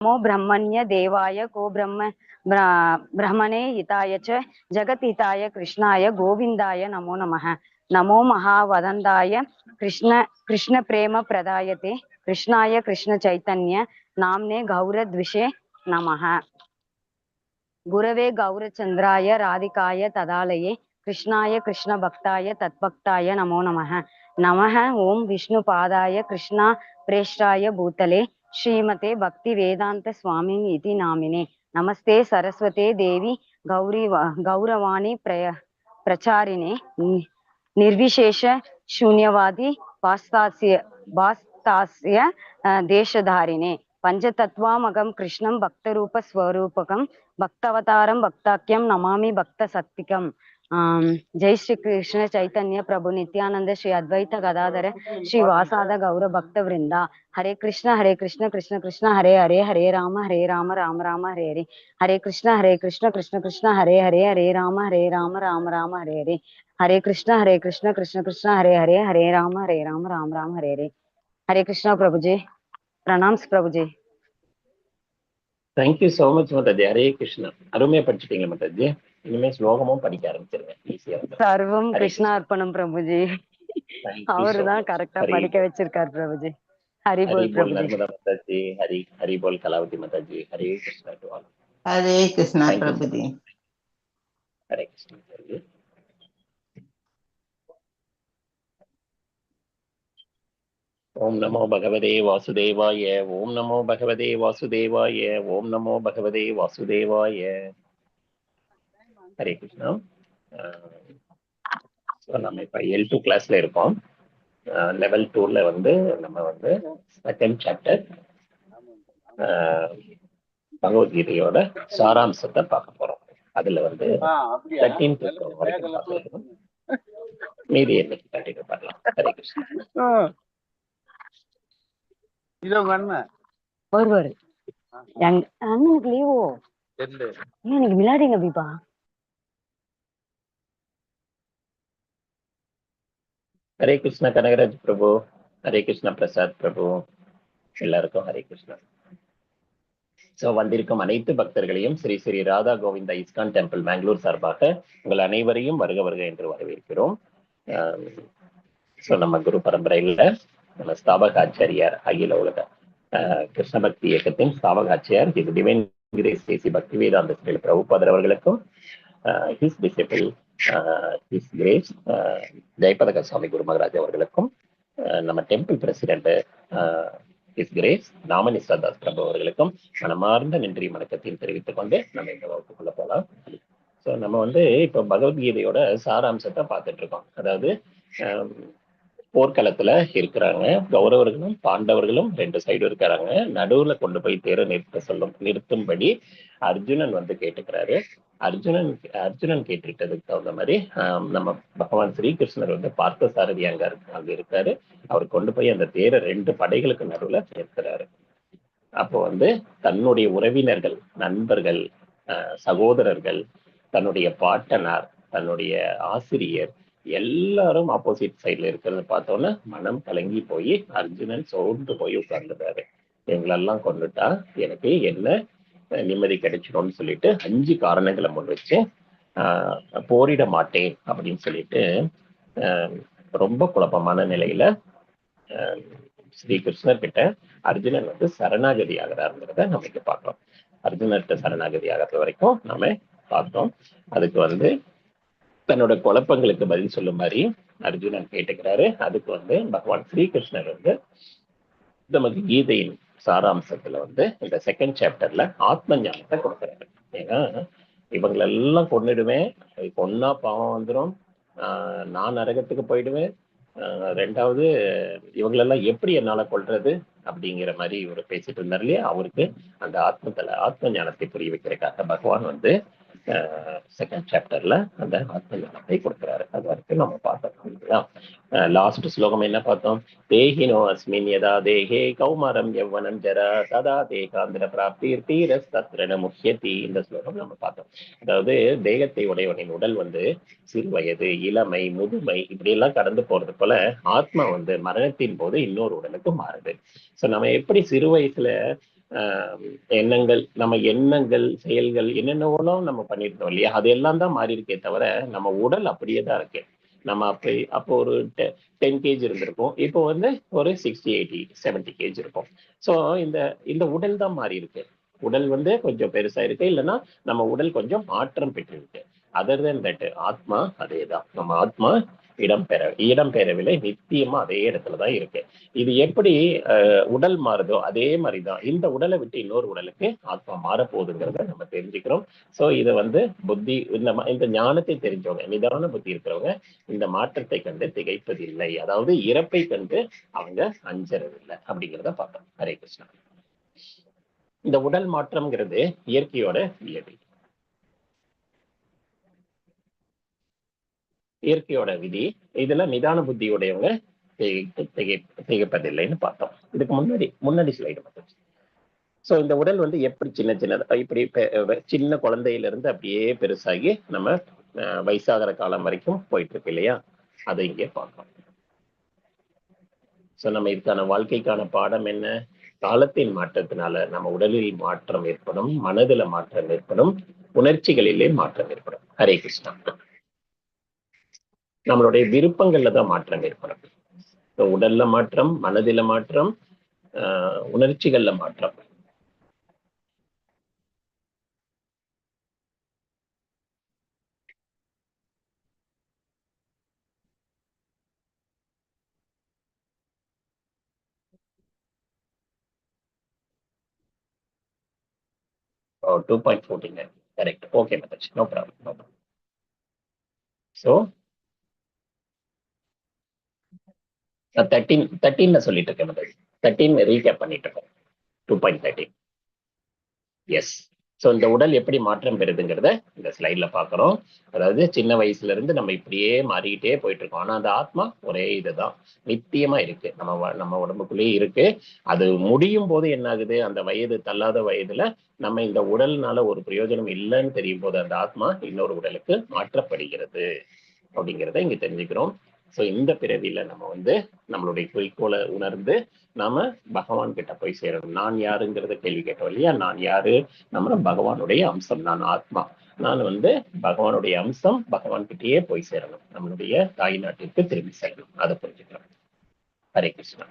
नमो ब्रह्मण्य देवाय गो ब्रह्मणे हिताय च जगत हिताय कृष्णाय गोविंदाय नमो नमः। नमो महावदंताय कृष्ण प्रेम प्रदायते कृष्णाय कृष्ण चैतन्य नामने गौरद्विषे नमः। गुरवे गौरचंद्राय राधिकाय तदालये कृष्णाय कृष्ण भक्ताय तद्भक्ताय नमो नमः। नमः ओं विष्णुपादाय कृष्णा प्रेष्ठाय भूतले श्रीमते भक्ति वेदांत स्वामी इति नामिने। नमस्ते सरस्वते देवी गौरवाणी प्रचारिणे निर्विशेष शून्यवादी वास्तास्य देशधारिणे पंचतत्वामगम कृष्णं भक्तरूप स्वरूपकं भक्तवतारं भक्ताख्यं नमामि भक्त सत्विकम्। जय श्री कृष्ण चैतन्य प्रभु नित्यानंद श्री अद्वैत गदाधर श्री वासाद गौर भक्त वृंदा। हरे कृष्ण कृष्ण कृष्ण हरे हरे हरे राम राम राम हरे हरे। हरे कृष्ण कृष्ण कृष्ण हरे हरे राम राम राम हरे हरे। हरे कृष्ण कृष्ण कृष्ण हरे हरे राम राम राम हरे हरे। हरे कृष्णा प्रभु जी। प्रणाम प्रभु जी। தேங்க்யூ சோ மச் மாதாஜி. ஹரே கிருஷ்ணா. அருமையா படிச்சுட்டீங்க மாதாஜி. இனிமே ஸ்லோகமும் படிக்க ஆரம்பிச்சிருவேன். ஈஸியா சர்வம் கிருஷ்ணா அர்ப்பணம் பிரபுஜி. அவருதான் கரெக்டா படிக்க வச்சிருக்காரு பிரபுஜி. ஹரி போல் பிரபுஜி. நர்மதா மாதாஜி. ஹரி போல் கலாவதி மாதாஜி. Hare Krishna to all. ஹரே கிருஷ்ணா பிரபுஜி. ஹரே கிருஷ்ணா மாதாஜி. ஓம் நமோ பகவதே வாசுதேவாய. ஓம் நமோ பகவதே வாசுதேவாய. ஓம் நமோ பகவதே வாசுதேவாய. ஹரே கிருஷ்ணா. நம்ம இப்ப L2 கிளாஸ்ல இருக்கோம். லெவல் 2ல வந்து நம்ம வந்து செகண்ட் சாப்டர் பகவத்கீதையோட சாராம்சத்தை பார்க்க போறோம். அதுல வந்து 13 வரைக்கும் பார்த்துருக்கோம். மீதி என்னைக்கு கண்டினியூ பண்ணலாம். ஹரே கிருஷ்ணா. ஒருவர் அண்ணனுக்கு லீவோ இன்னைக்கு மிலாடிங்க பீபா. ஹரே கிருஷ்ணா கனகராஜ் பிரபு. ஹரே கிருஷ்ணா பிரசாத் பிரபு. எல்லாருக்கும் ஹரே கிருஷ்ணா. ஸோ வந்திருக்கும் அனைத்து பக்தர்களையும் ஸ்ரீ ஸ்ரீ ராதா கோவிந்தா இஸ்கான் டெம்பிள் பெங்களூர் சார்பாக உங்கள் அனைவரையும் வருக வருக என்று வரவேற்கிறோம். ஸோ நம்ம குரு பரம்பரையில் நம்ம ஸ்தாபக ஆச்சாரியார் அகில உலக கிருஷ்ண பக்தி இயக்கத்தின் ஸ்தாபக ஆச்சாரியார் இது டிவைன் கிரேஸ் தேசி பக்தி வேதாந்த ஸ்ரீ பிரபுபாதர் அவர்களுக்கும் ஹிஸ் டிசிபிள் ஹிஸ் கிரேஸ் ஜெயபதக சுவாமி குரு மகராஜ் அவர்களுக்கும் நம்ம டெம்பிள் பிரசிடென்ட் ஹிஸ் கிரேஸ் நாமனி ஸ்ரத்தாஸ் பிரபு அவர்களுக்கும் மனமார்ந்த நன்றி வணக்கத்தையும் தெரிவித்துக் கொண்டு நம்ம இந்த வகுப்புக்குள்ள போகலாம். ஸோ நம்ம வந்து இப்போ பகவத்கீதையோட சாராம்சத்தை பார்த்துட்டு இருக்கோம். அதாவது போர்க்களத்துல இருக்கிறாங்க கௌரவர்களும் பாண்டவர்களும் ரெண்டு சைடும் இருக்கிறாங்க. நடுவுல கொண்டு போய் தேர நிறுத்தும்படி அர்ஜுனன் வந்து கேட்டுக்கிறாரு. அர்ஜுனன் கேட்டுக்கிட்டதுக்கு தகுந்த மாதிரி நம்ம பகவான் ஸ்ரீகிருஷ்ணர் வந்து பார்த்த சாரதி அங்க இருக்காரு. அவர் கொண்டு போய் அந்த தேரை ரெண்டு படைகளுக்கு நடுவுல நிறுத்துறாரு. அப்போ வந்து தன்னுடைய உறவினர்கள், நண்பர்கள், சகோதரர்கள், தன்னுடைய பாட்டனார், தன்னுடைய ஆசிரியர் எல்லாரும் ஆப்போசிட் சைட்ல இருக்கிறத பார்த்தோன்னா மனம் கலங்கி போய் அர்ஜுனன் சோர்ந்து போய் உட்கார்ந்துட்டாரு. எங்களெல்லாம் கொண்டுட்டா எனக்கு என்ன நிம்மதி கிடைச்சிடும்னு சொல்லிட்டு 5 காரணங்களை முன் வச்சு போரிட மாட்டேன் அப்படின்னு சொல்லிட்டு ரொம்ப குழப்பமான நிலையில ஸ்ரீகிருஷ்ணர் கிட்ட அர்ஜுனன் வந்து சரணாகதி ஆகிறாருங்கிறத நம்ம இங்க பார்க்கிறோம். அர்ஜுனர்கிட்ட சரணாகதி ஆகிறது வரைக்கும் நாம பார்த்தோம். அதுக்கு வந்து தன்னோட குழப்பங்களுக்கு பதில் சொல்லும் மாதிரி அர்ஜுனன் கேட்டுக்கிறாரு. அதுக்கு வந்து பகவான் ஸ்ரீகிருஷ்ணர் வந்து நமக்கு கீதையின் சாராம்சத்துல வந்து இந்த செகண்ட் சாப்டர்ல ஆத்ம ஞானத்தை கொடுக்குறாரு. ஏன்னா இவங்களெல்லாம் கொன்னுடுவேன், கொன்னா பாவம் வந்துடும், நான் நரகத்துக்கு போயிடுவேன், ரெண்டாவது இவங்களெல்லாம் எப்படி என்னால கொள்றது அப்படிங்கிற மாதிரி இவர் பேசிட்டு இருந்தார் இல்லையா. அவருக்கு அந்த ஆத்ம ஞானத்தை புரிய வைக்கிறதுக்காக பகவான் வந்து செகண்ட் சாப்டர்ல அந்த ஆத்ம ஞானத்தை கொடுக்குறாரு. அது வரைக்கும் நம்ம பார்த்தோம். லாஸ்ட் ஸ்லோகம் என்ன பார்த்தோம்? தேஹினோ அஸ்மின் யதா தேஹே கௌமாரம் யௌவனம் ஜரா ததா தேகாந்திர பிராப்திர் தீரஸ் தத்ரண முக்கியத்தி. இந்த ஸ்லோகம் நம்ம பார்த்தோம். அதாவது தேகத்தை உடையவனின் உடல் வந்து சிறு வயது, இளமை, முதுமை இப்படி எல்லாம் கடந்து போறது போல ஆத்மா வந்து மரணத்தின் போது இன்னொரு உடலுக்கு மாறுது. ஸோ நம்ம எப்படி சிறு வயசுல எண்ணங்கள், நம்ம எண்ணங்கள் செயல்கள் என்னென்னவோலாம் நம்ம பண்ணியிருந்தோம் இல்லையா, அது எல்லாம் தான் மாறி இருக்கே தவிர நம்ம உடல் அப்படியே தான் இருக்கு. நம்ம அப்போ ஒரு 10 kg இருந்திருக்கும், இப்போ வந்து ஒரு 60, 80, 70 kg இருக்கும். ஸோ இந்த இந்த உடல் தான் மாறி இருக்கு. உடல் வந்து கொஞ்சம் பெருசா இருக்கு, இல்லைன்னா நம்ம உடல் கொஞ்சம் மாற்றம் பெற்றிருக்கு. அதர் தென் தட் ஆத்மா அதே தான். நம்ம ஆத்மா இடம்பெறவில்லை, நித்தியமா அதே இடத்துலதான் இருக்கு. இது எப்படி உடல் மாறுதோ அதே மாதிரிதான் இந்த உடலை விட்டு இன்னொரு உடலுக்கு ஆத்மா மாறப்போகுதுங்கிறத நம்ம தெரிஞ்சுக்கிறோம். சோ இதை வந்து புத்தி, இந்த ஞானத்தை தெரிஞ்சவங்க, நிதான புத்தி இருக்கிறவங்க இந்த மாற்றத்தை கண்டு திகைப்பதில்லை, அதாவது இறப்பை கண்டு அவங்க அஞ்சறதில்லை அப்படிங்கிறத பார்த்தோம். ஹரே கிருஷ்ணா. இந்த உடல் மாற்றம்ங்கிறது இயற்கையோட விதி. இயற்கையோட விதி. இதுல நிதான புத்தியுடையவங்க திகைப்பதில்லைன்னு பார்த்தோம். இதுக்கு முன்னாடி ஸ்லைடு மட்டும். சோ இந்த உடல் வந்து எப்படி சின்னதா இப்படி சின்ன குழந்தையில இருந்து அப்படியே பெருசாகி நம்ம வயசாகிற காலம் வரைக்கும் போயிட்டு இருக்கு இல்லையா, அதை இங்கே பார்க்கலாம். சோ நம்ம இதுக்கான வாழ்க்கைக்கான பாடம் என்ன? காலத்தின் மாற்றத்தினால நம்ம உடலில் மாற்றம் ஏற்படும், மனதில மாற்றம் ஏற்படும், உணர்ச்சிகளிலே மாற்றம் ஏற்படும். ஹரே கிருஷ்ணா. நம்மளுடைய விருப்பங்கள்ல தான் மாற்றம் ஏற்படும். உடல்ல மாற்றம், மனதில மாற்றம், உணர்ச்சிகள்ல மாற்றம். Oh, 2.49. Correct. Okay, Mataji. No problem. No problem. So, 13 சொல்லிட்டு இருக்கேன் Mataji. 13 ரீகேப் பண்ணிட்டு இருக்கோம். 2.13. எஸ். ஸோ இந்த உடல் எப்படி மாற்றம் பெறுதுங்கிறத இந்த ஸ்லைட்ல பாக்குறோம். அதாவது சின்ன வயசுல இருந்து நம்ம இப்படியே மாறிக்கிட்டே போயிட்டு இருக்கோம். ஆனா அந்த ஆத்மா ஒரே இதுதான், நித்தியமா இருக்கு, நம்ம உடம்புக்குள்ளேயே இருக்கு. அது முடியும் போது என்ன ஆகுது, அந்த வயது தள்ளாத வயதுல நம்ம இந்த உடல்னால ஒரு பிரயோஜனம் இல்லைன்னு தெரியும் போது அந்த ஆத்மா இன்னொரு உடலுக்கு மாற்றப்படுகிறது அப்படிங்கிறத இங்க தெரிஞ்சுக்கிறோம். ஸோ இந்த பிறவியில நம்ம வந்து நம்மளுடைய குறிக்கோளை உணர்ந்து நாம பகவான் கிட்ட போய் சேரணும். நான் யாருங்கிறத கேள்வி கேட்டோம் இல்லையா, நான் யாரு? நம்ம பகவானுடைய அம்சம், நான் ஆத்மா. நான் வந்து பகவானுடைய அம்சம், பகவான் கிட்டேயே போய் சேரணும், நம்மளுடைய தாய் நாட்டிற்கு திரும்பி சேரணும். அதை புரிஞ்சுக்கிறோம். ஹரே கிருஷ்ணா.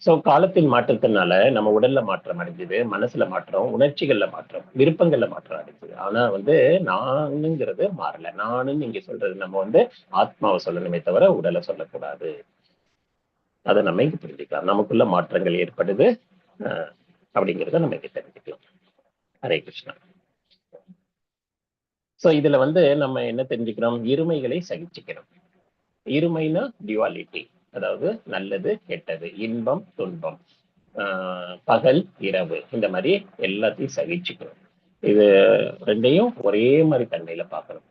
சோ காலத்தின் மாற்றத்தினால நம்ம உடல்ல மாற்றம் அடைஞ்சது, மனசுல மாற்றம், உணர்ச்சிகள்ல மாற்றம், விருப்பங்கள்ல மாற்றம் அடைஞ்சது. ஆனா வந்து நானுங்கிறது மாறல. நானுன்னு நீங்க சொல்றது நம்ம வந்து ஆத்மாவை சொல்லணுமே தவிர உடலை சொல்லக்கூடாது. அதை நம்ம இங்க புரிஞ்சுக்கலாம். நமக்குள்ள மாற்றங்கள் ஏற்படுது அப்படிங்கிறத நம்ம இங்க தெரிஞ்சுக்கலாம். ஹரே கிருஷ்ணா. சோ இதுல வந்து நம்ம என்ன தெரிஞ்சுக்கிறோம்? இருமைகளை சகிச்சுக்கிறோம். இருமைனா டியூவாலிட்டி, அதாவது நல்லது கெட்டது, இன்பம் துன்பம், பகல் இரவு, இந்த மாதிரி எல்லாத்தையும் சகிச்சுக்கணும். இது ரெண்டையும் ஒரே மாதிரி தன்மையில பார்க்கணும்.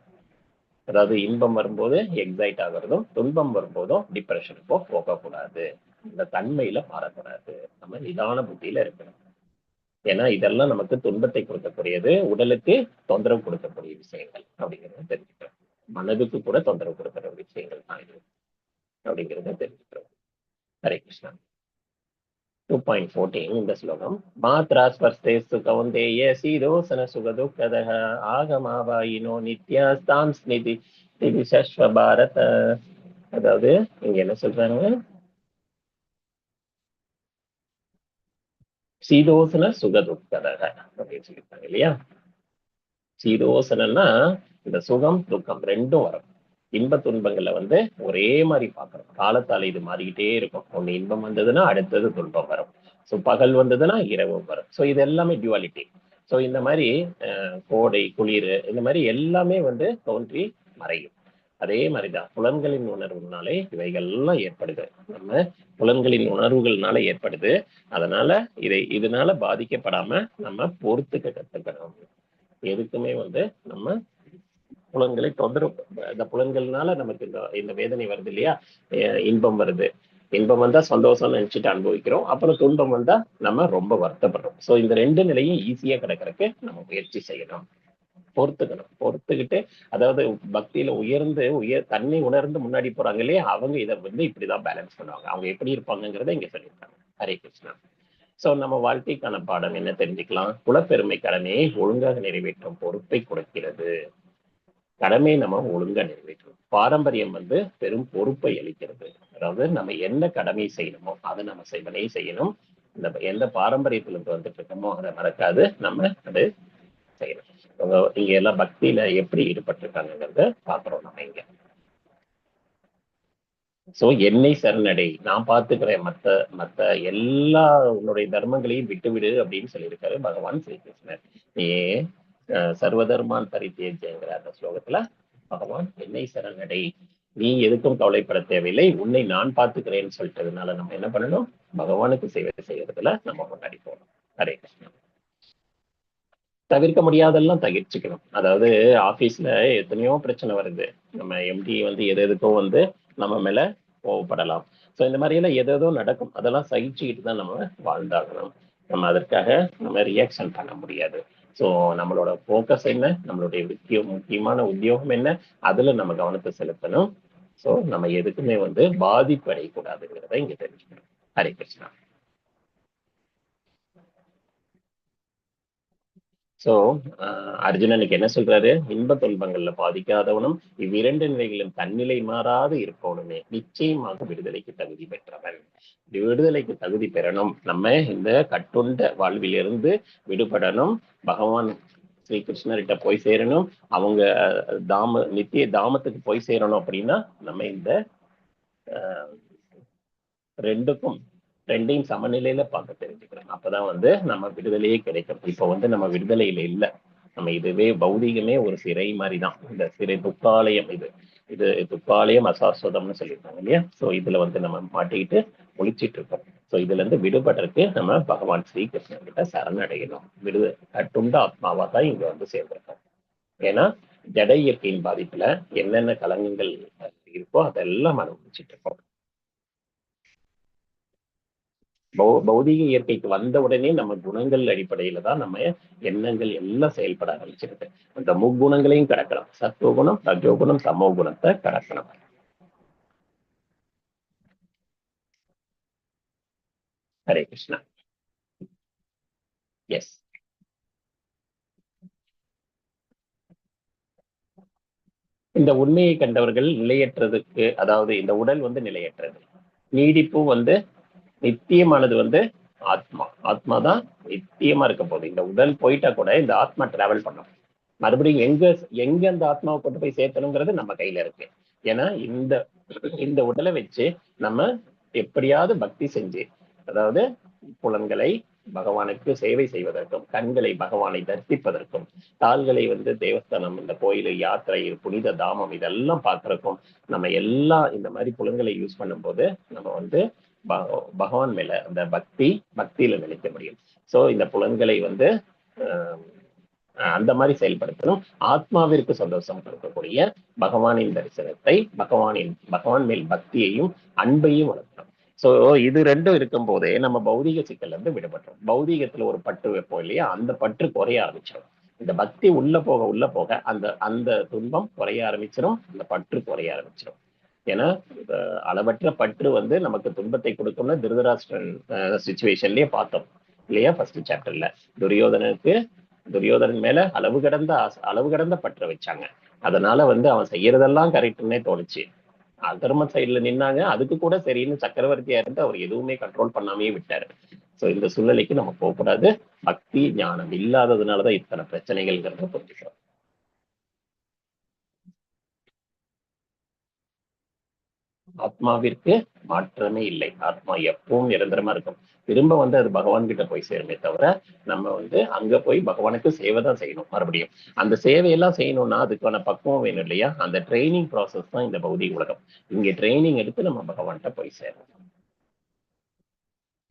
அதாவது இன்பம் வரும்போது எக்ஸைட் ஆகிறதும், துன்பம் வரும்போதும் டிப்ரெஷனுக்கோ போகக்கூடாது. இந்த தன்மையில மாறக்கூடாது. நம்ம நிதான புத்தியில இருக்கணும். ஏன்னா இதெல்லாம் நமக்கு துன்பத்தை கொடுக்கக்கூடியது, உடலுக்கு தொந்தரவு கொடுக்கக்கூடிய விஷயங்கள் அப்படிங்கிறத தெரிஞ்சுக்கிறோம். மனதுக்கு கூட தொந்தரவு கொடுக்கிற விஷயங்கள் தான் இது அப்படிங்கிறத தெரிஞ்சுக்கிறோம். ஹரே கிருஷ்ணா. 2.14 இந்த ஸ்லோகம். மாத்ரா ஸ்வர்ஸ்தேஸ்து கௌந்தேய சீதோசன சுகதுக்கதஹ ஆகமாவாயினோ நித்யாஸ்தாம் ஸ்நிதி திவிசஸ்வ பாரத. அதாவது இங்க என்ன சொல்றாங்க? சீதோசன சுகதுக்கதஹ அப்படின்னு சொல்லியிருக்காங்க இல்லையா. சீதோசனன்னா இந்த சுகம் துக்கம் ரெண்டும் வரும். இன்ப துன்பங்களை வந்து ஒரே மாதிரி பார்க்கணும். காலத்தால இது மாறிக்கிட்டே இருக்கும். ஒண்ணு இன்பம் வந்ததுன்னா அடுத்தது துன்பம் வரும். ஸோ பகல் வந்ததுன்னா இரவும் வரும். ஸோ இது எல்லாமே டியூவாலிட்டி. ஸோ இந்த மாதிரி கோடை குளிர் இந்த மாதிரி எல்லாமே வந்து தோன்றி மறையும். அதே மாதிரிதான் புலன்களின் உணர்வுனாலே இவைகள்லாம் ஏற்படுது. நம்ம புலன்களின் உணர்வுகள்னால ஏற்படுது. அதனால இதனால பாதிக்கப்படாம நம்ம பொறுத்துக்க கத்துக்கணும். எதுக்குமே வந்து நம்ம புலன்களை தொந்தரவு, இந்த புலன்கள்னால நமக்கு இந்த வேதனை வருது இல்லையா, இன்பம் வருது. இன்பம் வந்தா சந்தோஷம் நினைச்சிட்டு அனுபவிக்கிறோம், அப்புறம் துன்பம் வந்தா நம்ம ரொம்ப வருத்தப்படுறோம். சோ இந்த ரெண்டு நிலையும் ஈஸியா கிடைக்கிறதுக்கு நம்ம முயற்சி செய்யணும், பொறுத்துக்கணும். பொறுத்துக்கிட்டு, அதாவது பக்தியில தன்னை உணர்ந்து முன்னாடி போறாங்க இல்லையா, அவங்க இதை வந்து இப்படிதான் பேலன்ஸ் பண்ணுவாங்க. அவங்க எப்படி இருப்பாங்கிறத இங்க சொல்லியிருக்காங்க. ஹரே கிருஷ்ணா. சோ நம்ம வாழ்க்கைக்கான பாடம் என்ன தெரிஞ்சுக்கலாம்? குலப்பெருமை கடமையை ஒழுங்காக நிறைவேற்றும் பொறுப்பை கொடுக்கிறது. கடமையை நம்ம ஒழுங்கா நிறைவேற்றணும். பாரம்பரியம் வந்து பெரும் பொறுப்பை அளிக்கிறது. அதாவது நம்ம என்ன கடமை செய்யணுமோ அதை நம்ம செய்வனே செய்யணும். இந்த எந்த பாரம்பரியத்துல இருந்து வந்துட்டு இருக்கோமோ அதை மறக்காது நம்ம அது செய்யணும். இங்க எல்லாம் பக்தியில எப்படி ஈடுபட்டிருக்காங்கிறத பாக்குறோம் நம்ம இங்க. சோ என்னை சரணடை, நான் பார்த்துக்கிறேன், மத்த எல்லா உன்னுடைய தர்மங்களையும் விட்டுவிடு அப்படின்னு சொல்லியிருக்காரு பகவான் ஸ்ரீகிருஷ்ணர். நீ சர்வதர்மான் பரித்தேஜங்கிற அந்த ஸ்லோகத்துல பகவான் என்னை சரணடை, நீ எதுக்கும் கவலைப்பட தேவையில்லை, உன்னை நான் பார்த்துக்கிறேன்னு சொல்லிட்டதுனால நம்ம என்ன பண்ணணும்? பகவானுக்கு சேவை செய்யறதுல நம்ம முன்னாடி போகணும். ஹரே கிருஷ்ணா. தவிர்க்க முடியாதெல்லாம் தவிர்த்துக்கணும். அதாவது ஆபீஸ்ல எத்தனையோ பிரச்சனை வருது. நம்ம எம்டி வந்து எதுக்கோ வந்து நம்ம மேல கோவப்படலாம். ஸோ இந்த மாதிரி எல்லாம் எதோ நடக்கும். அதெல்லாம் சகிச்சுக்கிட்டு தான் நம்ம வாழ்ந்தாகணும். நம்ம அதற்காக நம்ம ரியாக்ஷன் பண்ண முடியாது. ஸோ நம்மளோட ஃபோக்கஸ் என்ன, நம்மளுடைய முக்கியமான உத்தியோகம் என்ன, அதுல நம்ம கவனத்தை செலுத்தணும். ஸோ நம்ம எதுக்குமே வந்து பாதிப்பு அடையக்கூடாதுங்கிறத இங்க தெரிஞ்சுக்கணும். ஹரே கிருஷ்ணா. சோ அர்ஜுனனுக்கு என்ன சொல்றாரு? இன்ப துன்பங்கள்ல பாதிக்காதவனும் இவ்விரண்டு நிலைகளும் தன்னிலை மாறாது இருப்பவனுமே நிச்சயமாக விடுதலைக்கு தகுதி பெற்றவன். விடுதலைக்கு தகுதி பெறணும், நம்ம இந்த கட்டுண்ட வாழ்விலிருந்து விடுபடணும், பகவான் ஸ்ரீகிருஷ்ணர்கிட்ட போய் சேரணும், அவங்க நித்திய தாமத்துக்கு போய் சேரணும். அப்படின்னா நம்ம இந்த ரெண்டையும் சமநிலையில பார்க்க தெரிஞ்சுக்கிறோம். அப்பதான் வந்து நம்ம விடுதலையே கிடைக்கும். இப்ப வந்து நம்ம விடுதலையில இல்லை, நம்ம இதுவே பௌதிகமே ஒரு சிறை மாதிரிதான். இந்த சிறை துக்காலயம், இது துக்காலயம் அசாஸ்வதம்னு சொல்லியிருக்காங்க இல்லையா? சோ இதுல வந்து நம்ம மாட்டிக்கிட்டு ஒழிச்சிட்டு இருக்கோம். சோ இதுல இருந்து விடுபடுறதுக்கு நம்ம பகவான் ஸ்ரீகிருஷ்ணன் கிட்ட சரணடையணும். கட்டுண்ட ஆத்மாவா தான் இங்க வந்து சேர்ந்திருக்கோம். ஏன்னா ஜட இயற்கையின் பாதிப்புல என்னென்ன கலங்கங்கள் இருக்கோ அதெல்லாம் அனுபவிச்சுட்டு இருக்கோம். பௌதிக இயற்கைக்கு வந்த உடனே நம்ம குணங்கள் அடிப்படையில தான் நம்ம எண்ணங்கள் எல்லாம் செயல்பட ஆரம்பிச்சிருக்கு. அந்த முக்குணங்களையும் கடக்கலாம். சத்துவகுணம், ரஜோகுணம், சமோ குணத்தை கடக்கணும். ஹரே கிருஷ்ணா. எஸ். இந்த உண்மையை கண்டவர்கள் நிலையற்றதுக்கு, அதாவது இந்த உடல் வந்து நிலையற்றது, நீடிப்பு வந்து நித்தியமானது வந்து ஆத்மா தான் நித்தியமா இருக்க போகுது. இந்த உடல் போயிட்டா கூட இந்த ஆத்மா டிராவல் பண்ணும். மறுபடியும் எங்க அந்த ஆத்மாவை கொண்டு போய் சேர்த்தணுங்கிறது நம்ம கையில இருக்கு. ஏன்னா இந்த உடலை வச்சு நம்ம எப்படியாவது பக்தி செஞ்சு, அதாவது புலன்களை பகவானுக்கு சேவை செய்வதற்கும், கண்களை பகவானை தரிசிப்பதற்கும், கால்களை வந்து தேவஸ்தானம், இந்த கோயில், யாத்திரை, புனித தாமம் இதெல்லாம் பார்க்கறதுக்கும் நம்ம எல்லாம் இந்த மாதிரி புலன்களை யூஸ் பண்ணும்போது நம்ம வந்து பகவான் மேல அந்த பக்தியில நினைக்க முடியும். சோ இந்த புலன்களை வந்து அந்த மாதிரி செயல்படுத்தணும். ஆத்மாவிற்கு சந்தோஷம் கொடுக்கக்கூடிய பகவானின் தரிசனத்தை, பகவான் மேல் பக்தியையும் அன்பையும் வளர்க்கணும். சோ இது ரெண்டும் இருக்கும் போதே நம்ம பௌதிக சிக்கல்ல இருந்து விடுபட்டோம். பௌதிகத்துல ஒரு பற்று வைப்போம் இல்லையா, அந்த பற்று குறைய ஆரம்பிச்சிடும். இந்த பக்தி உள்ள போக அந்த துன்பம் குறைய ஆரம்பிச்சிடும், அந்த பற்று குறைய ஆரம்பிச்சிடும். ஏன்னா அளவற்ற பற்று வந்து நமக்கு துன்பத்தை கொடுக்கும்னு திருதராஷ்டிரன் சிச்சுவேஷன்லயே பார்த்தோம் இல்லையா? ஃபர்ஸ்ட் சாப்டர்ல துரியோதனன் மேல அளவு கடந்த பற்ற வச்சாங்க. அதனால வந்து அவன் செய்யறதெல்லாம் கரெக்டுன்னே தோணுச்சு. அதர்ம சைட்ல நின்னாங்க, அதுக்கு கூட சரின்னு சக்கரவர்த்தியா இருந்து அவர் எதுவுமே கண்ட்ரோல் பண்ணாமே விட்டாரு. சோ இந்த சூழ்நிலைக்கு நம்ம போகக்கூடாது. பக்தி ஞானம் இல்லாததுனாலதான் இத்தனை பிரச்சனைகள்ங்கிறத புரிஞ்சுக்கிறோம். ஆத்மாவிற்கு மாற்றமே இல்லை. ஆத்மா எப்பவும் நிரந்தரமா இருக்கும். திரும்ப வந்து அது பகவான் கிட்ட போய் சேருமே தவிர நம்ம வந்து அங்க போய் பகவானுக்கு சேவை தான் செய்யணும். மறுபடியும் அந்த சேவையெல்லாம் செய்யணும்னா அதுக்கான பக்குவம் வேணும் இல்லையா? அந்த ட்ரைனிங் ப்ராசஸ் தான் இந்த பௌதிக உலகம். இங்க ட்ரைனிங் எடுத்து நம்ம பகவான்கிட்ட போய் சேரணும்.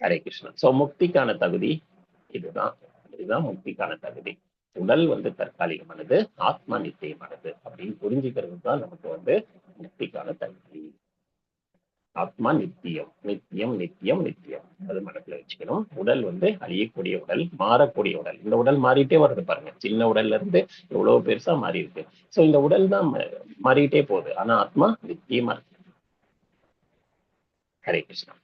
ஹரே கிருஷ்ணா. சோ முக்திக்கான தகுதி இதுதான் முக்திக்கான தகுதி. உடல் வந்து தற்காலிகமானது, ஆத்மா நித்தியமானது அப்படின்னு புரிஞ்சுக்கிறது தான் நமக்கு வந்து முக்திக்கான தகுதி. ஆத்மா நித்தியம், நித்தியம், நித்தியம், நித்தியம். அது மனசுல வச்சுக்கணும். உடல் வந்து அழியக்கூடிய உடல், மாறக்கூடிய உடல். இந்த உடல் மாறிட்டே வருது பாருங்க. சின்ன உடல்ல இருந்து எவ்வளவு பெருசா மாறி இருக்கு. சோ இந்த உடல் தான் மாறிட்டே போகுது. ஆனா ஆத்மா நித்தியமா இருக்கு. ஹரே கிருஷ்ணா.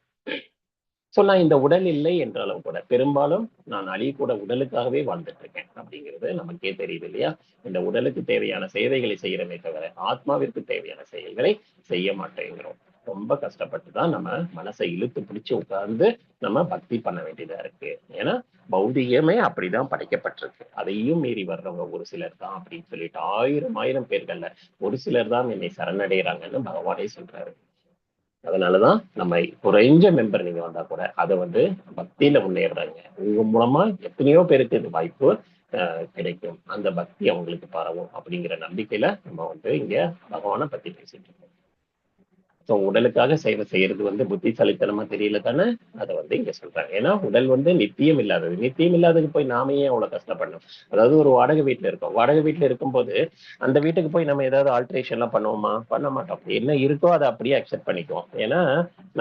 ஸோ நான் இந்த உடல் இல்லை என்றாலும் கூட பெரும்பாலும் நான் அழியக்கூட உடலுக்காகவே வாழ்ந்துட்டு இருக்கேன் அப்படிங்கிறது நமக்கே தெரியுது இல்லையா. இந்த உடலுக்கு தேவையான சேவைகளை செய்யறமே தவிர ஆத்மாவிற்கு தேவையான செயல்களை செய்ய மாட்டேங்கிறோம். ரொம்ப கஷ்டப்பட்டு தான் நம்ம மனசை இழுத்து பிடிச்சு உட்கார்ந்து நம்ம பக்தி பண்ண வேண்டியதா இருக்கு. ஏன்னா பௌதிகமே அப்படிதான் படைக்கப்பட்டிருக்கு. அதையும் மீறி வர்றவங்க ஒரு சிலர் தான் அப்படின்னு சொல்லிட்டு ஆயிரம் பேர்கள்ல ஒரு சிலர் தான் என்னை சரணடைகிறாங்கன்னு பகவானே சொல்றாரு. அதனாலதான் நம்ம குறைஞ்ச மெம்பர் நீங்க வந்தா கூட அதை பக்தியில முன்னேறாங்க. உங்க மூலமா எத்தனையோ பேருக்கு இது வாய்ப்பு கிடைக்கும். அந்த பக்தி அவங்களுக்கு பரவும் அப்படிங்கிற நம்பிக்கையில நம்ம இங்க பகவானை பத்தி பேசிட்டு இருக்கோம். ஸோ உடலுக்காக சேவை செய்யறது புத்திசாலித்தனமா தெரியல தானே. அதை இங்க சொல்றாங்க. ஏன்னா உடல் நித்தியம் இல்லாதது. நித்தியம் இல்லாததுக்கு போய் நாம ஏன் அவ்வளவு கஷ்டப்படணும். அதாவது ஒரு வாடகை வீட்டுல இருக்கோம். வாடகை வீட்டுல இருக்கும்போது அந்த வீட்டுக்கு போய் நம்ம ஏதாவது ஆல்ட்ரேஷன் எல்லாம் பண்ணுவோமா? பண்ண மாட்டோம். என்ன இருக்கோ அதை அப்படியே அக்செப்ட் பண்ணிக்குவோம். ஏன்னா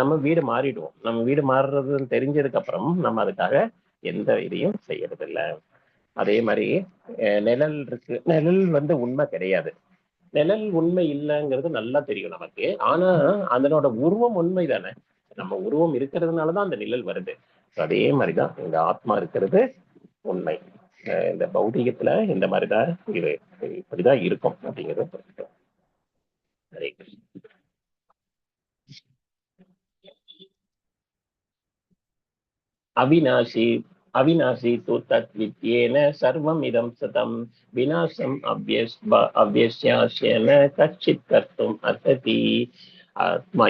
நம்ம வீடு மாறிடுவோம். நம்ம வீடு மாறுறதுன்னு தெரிஞ்சதுக்கு அப்புறம் நம்ம அதுக்காக எந்த இதையும் செய்யறது இல்லை. அதே மாதிரி நிழல் இருக்கு. நிழல் உண்மை கிடையாது. நிழல் உண்மை இல்லைங்கிறது நல்லா தெரியும் நமக்கு. ஆனா அதனோட உருவம் உண்மை தானே. நம்ம உருவம் இருக்கிறதுனாலதான் அந்த நிழல் வருது. அதே மாதிரிதான் இந்த ஆத்மா இருக்கிறது உண்மை. இந்த பௌதிகத்துல இந்த மாதிரிதான் இது இப்படிதான் இருக்கும் அப்படிங்கிறத புரிஞ்சுட்டோம். ஹரே கிருஷ்ணா. அவிநாசி அவிநாசி து தத் வித்யேன சர்வம் இதம் சதம் விநாசம் அவ்யஸ்யாஸ்யன கச்சித் கர்த்தும் அர்ஹதி. ஆத்மா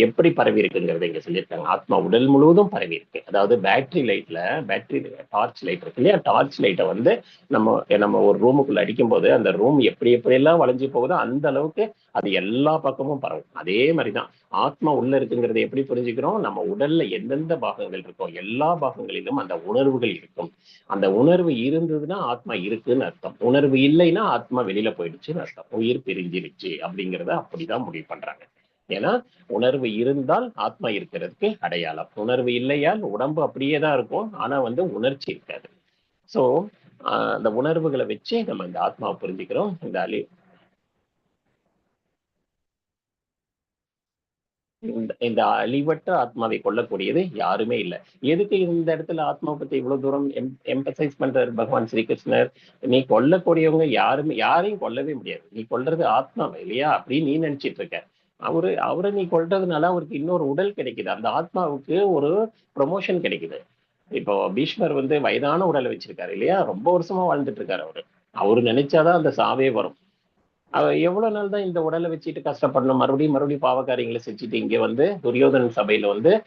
எப்படி பரவி இருக்குங்கிறத இங்க சொல்லியிருக்காங்க. ஆத்மா உடல் முழுவதும் பரவி இருக்கு. அதாவது பேட்டரி டார்ச் லைட் இருக்கு இல்லையா. டார்ச் லைட்டை நம்ம ஒரு ரூமுக்குள்ள அடிக்கும் போது அந்த ரூம் எப்படியெல்லாம் வளைஞ்சு போகுதோ அந்த அளவுக்கு அது எல்லா பக்கமும் பரவும். அதே மாதிரிதான் ஆத்மா உள்ள இருக்குங்கிறத எப்படி புரிஞ்சுக்கிறோம். நம்ம உடல்ல எந்தெந்த பாகங்கள் இருக்கோ எல்லா பாகங்களிலும் அந்த உணர்வுகள் இருக்கும். அந்த உணர்வு இருந்ததுன்னா ஆத்மா இருக்குன்னு அர்த்தம். உணர்வு இல்லைன்னா ஆத்மா வெளியில போயிடுச்சுன்னு அர்த்தம். உயிர் பிரிஞ்சிருச்சு அப்படிங்கிறத அப்படிதான் முடிவு பண்றாங்க. ஏன்னா உணர்வு இருந்தால் ஆத்மா இருக்கிறதுக்கு அடையாளம். உணர்வு இல்லையால் உடம்பு அப்படியே தான் இருக்கும். ஆனா உணர்ச்சி இருக்காது. சோ அந்த உணர்வுகளை வச்சு நம்ம இந்த ஆத்மாவை புரிஞ்சுக்கிறோம். இந்த அழிவற்ற ஆத்மாவை கொல்லக்கூடியது யாருமே இல்லை. எதுக்கு இந்த இடத்துல ஆத்மாவை பத்தி இவ்வளவு தூரம் எம்பசைஸ் பண்றாரு பகவான் ஸ்ரீகிருஷ்ணர். நீ கொல்லக்கூடியவங்க யாரையும் கொல்லவே முடியாது. நீ கொல்றது ஆத்மாவை இல்லையா அப்படின்னு நீ நினைச்சிட்டு இருக்க. அவரை நீ கொல்றதுனால அவருக்கு இன்னொரு உடல் கிடைக்குது. அந்த ஆத்மாவுக்கு ஒரு ப்ரொமோஷன் கிடைக்குது. இப்போ பீஷ்மர் வயதான உடலை வச்சிருக்காரு இல்லையா. ரொம்ப வருஷமா வாழ்ந்துட்டு இருக்காரு. அவரு நினைச்சாதான் அந்த சாவே வரும். எவ்வளவு நாள் தான் இந்த உடலை வச்சுட்டு கஷ்டப்படணும். மறுபடியும் பாவகாரியங்களை செஞ்சுட்டு இங்க துரியோதன சபையில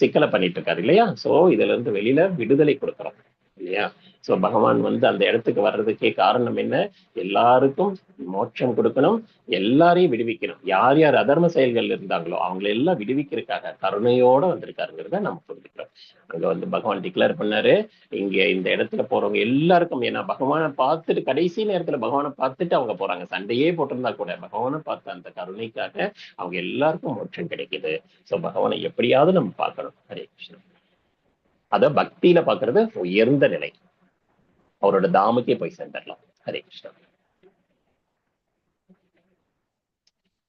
சிக்கலை பண்ணிட்டு இருக்காரு இல்லையா. சோ இதுல இருந்து வெளியில விடுதலை கொடுக்குறோம் இல்லையா. சோ பகவான் அந்த இடத்துக்கு வர்றதுக்கே காரணம் என்ன. எல்லாருக்கும் மோட்சம் கொடுக்கணும். எல்லாரையும் விடுவிக்கணும். யார் யார் அதர்ம செயல்கள் இருந்தாங்களோ அவங்களை எல்லாம் விடுவிக்கிறதுக்காக கருணையோட வந்திருக்காருங்கிறத நம்ம புரிஞ்சுக்கிறோம். அங்க பகவான் டிக்ளேர் பண்ணாரு. இங்க இந்த இடத்துல போறவங்க எல்லாருக்கும், ஏன்னா பகவானை பார்த்துட்டு கடைசி நேரத்துல பகவானை பார்த்துட்டு அவங்க போறாங்க. சண்டையே போட்டிருந்தா கூட பகவானை பார்த்த அந்த கருணைக்காக அவங்க எல்லாருக்கும் மோட்சம் கிடைக்குது. சோ பகவானை எப்படியாவது நம்ம பார்க்கணும். ஹரே கிருஷ்ணா. அத பக்தியில பாக்குறது உயர்ந்த நிலை. அவரோட தாமுக்கே போய் சேர்ந்துடலாம். ஹரே கிருஷ்ணா.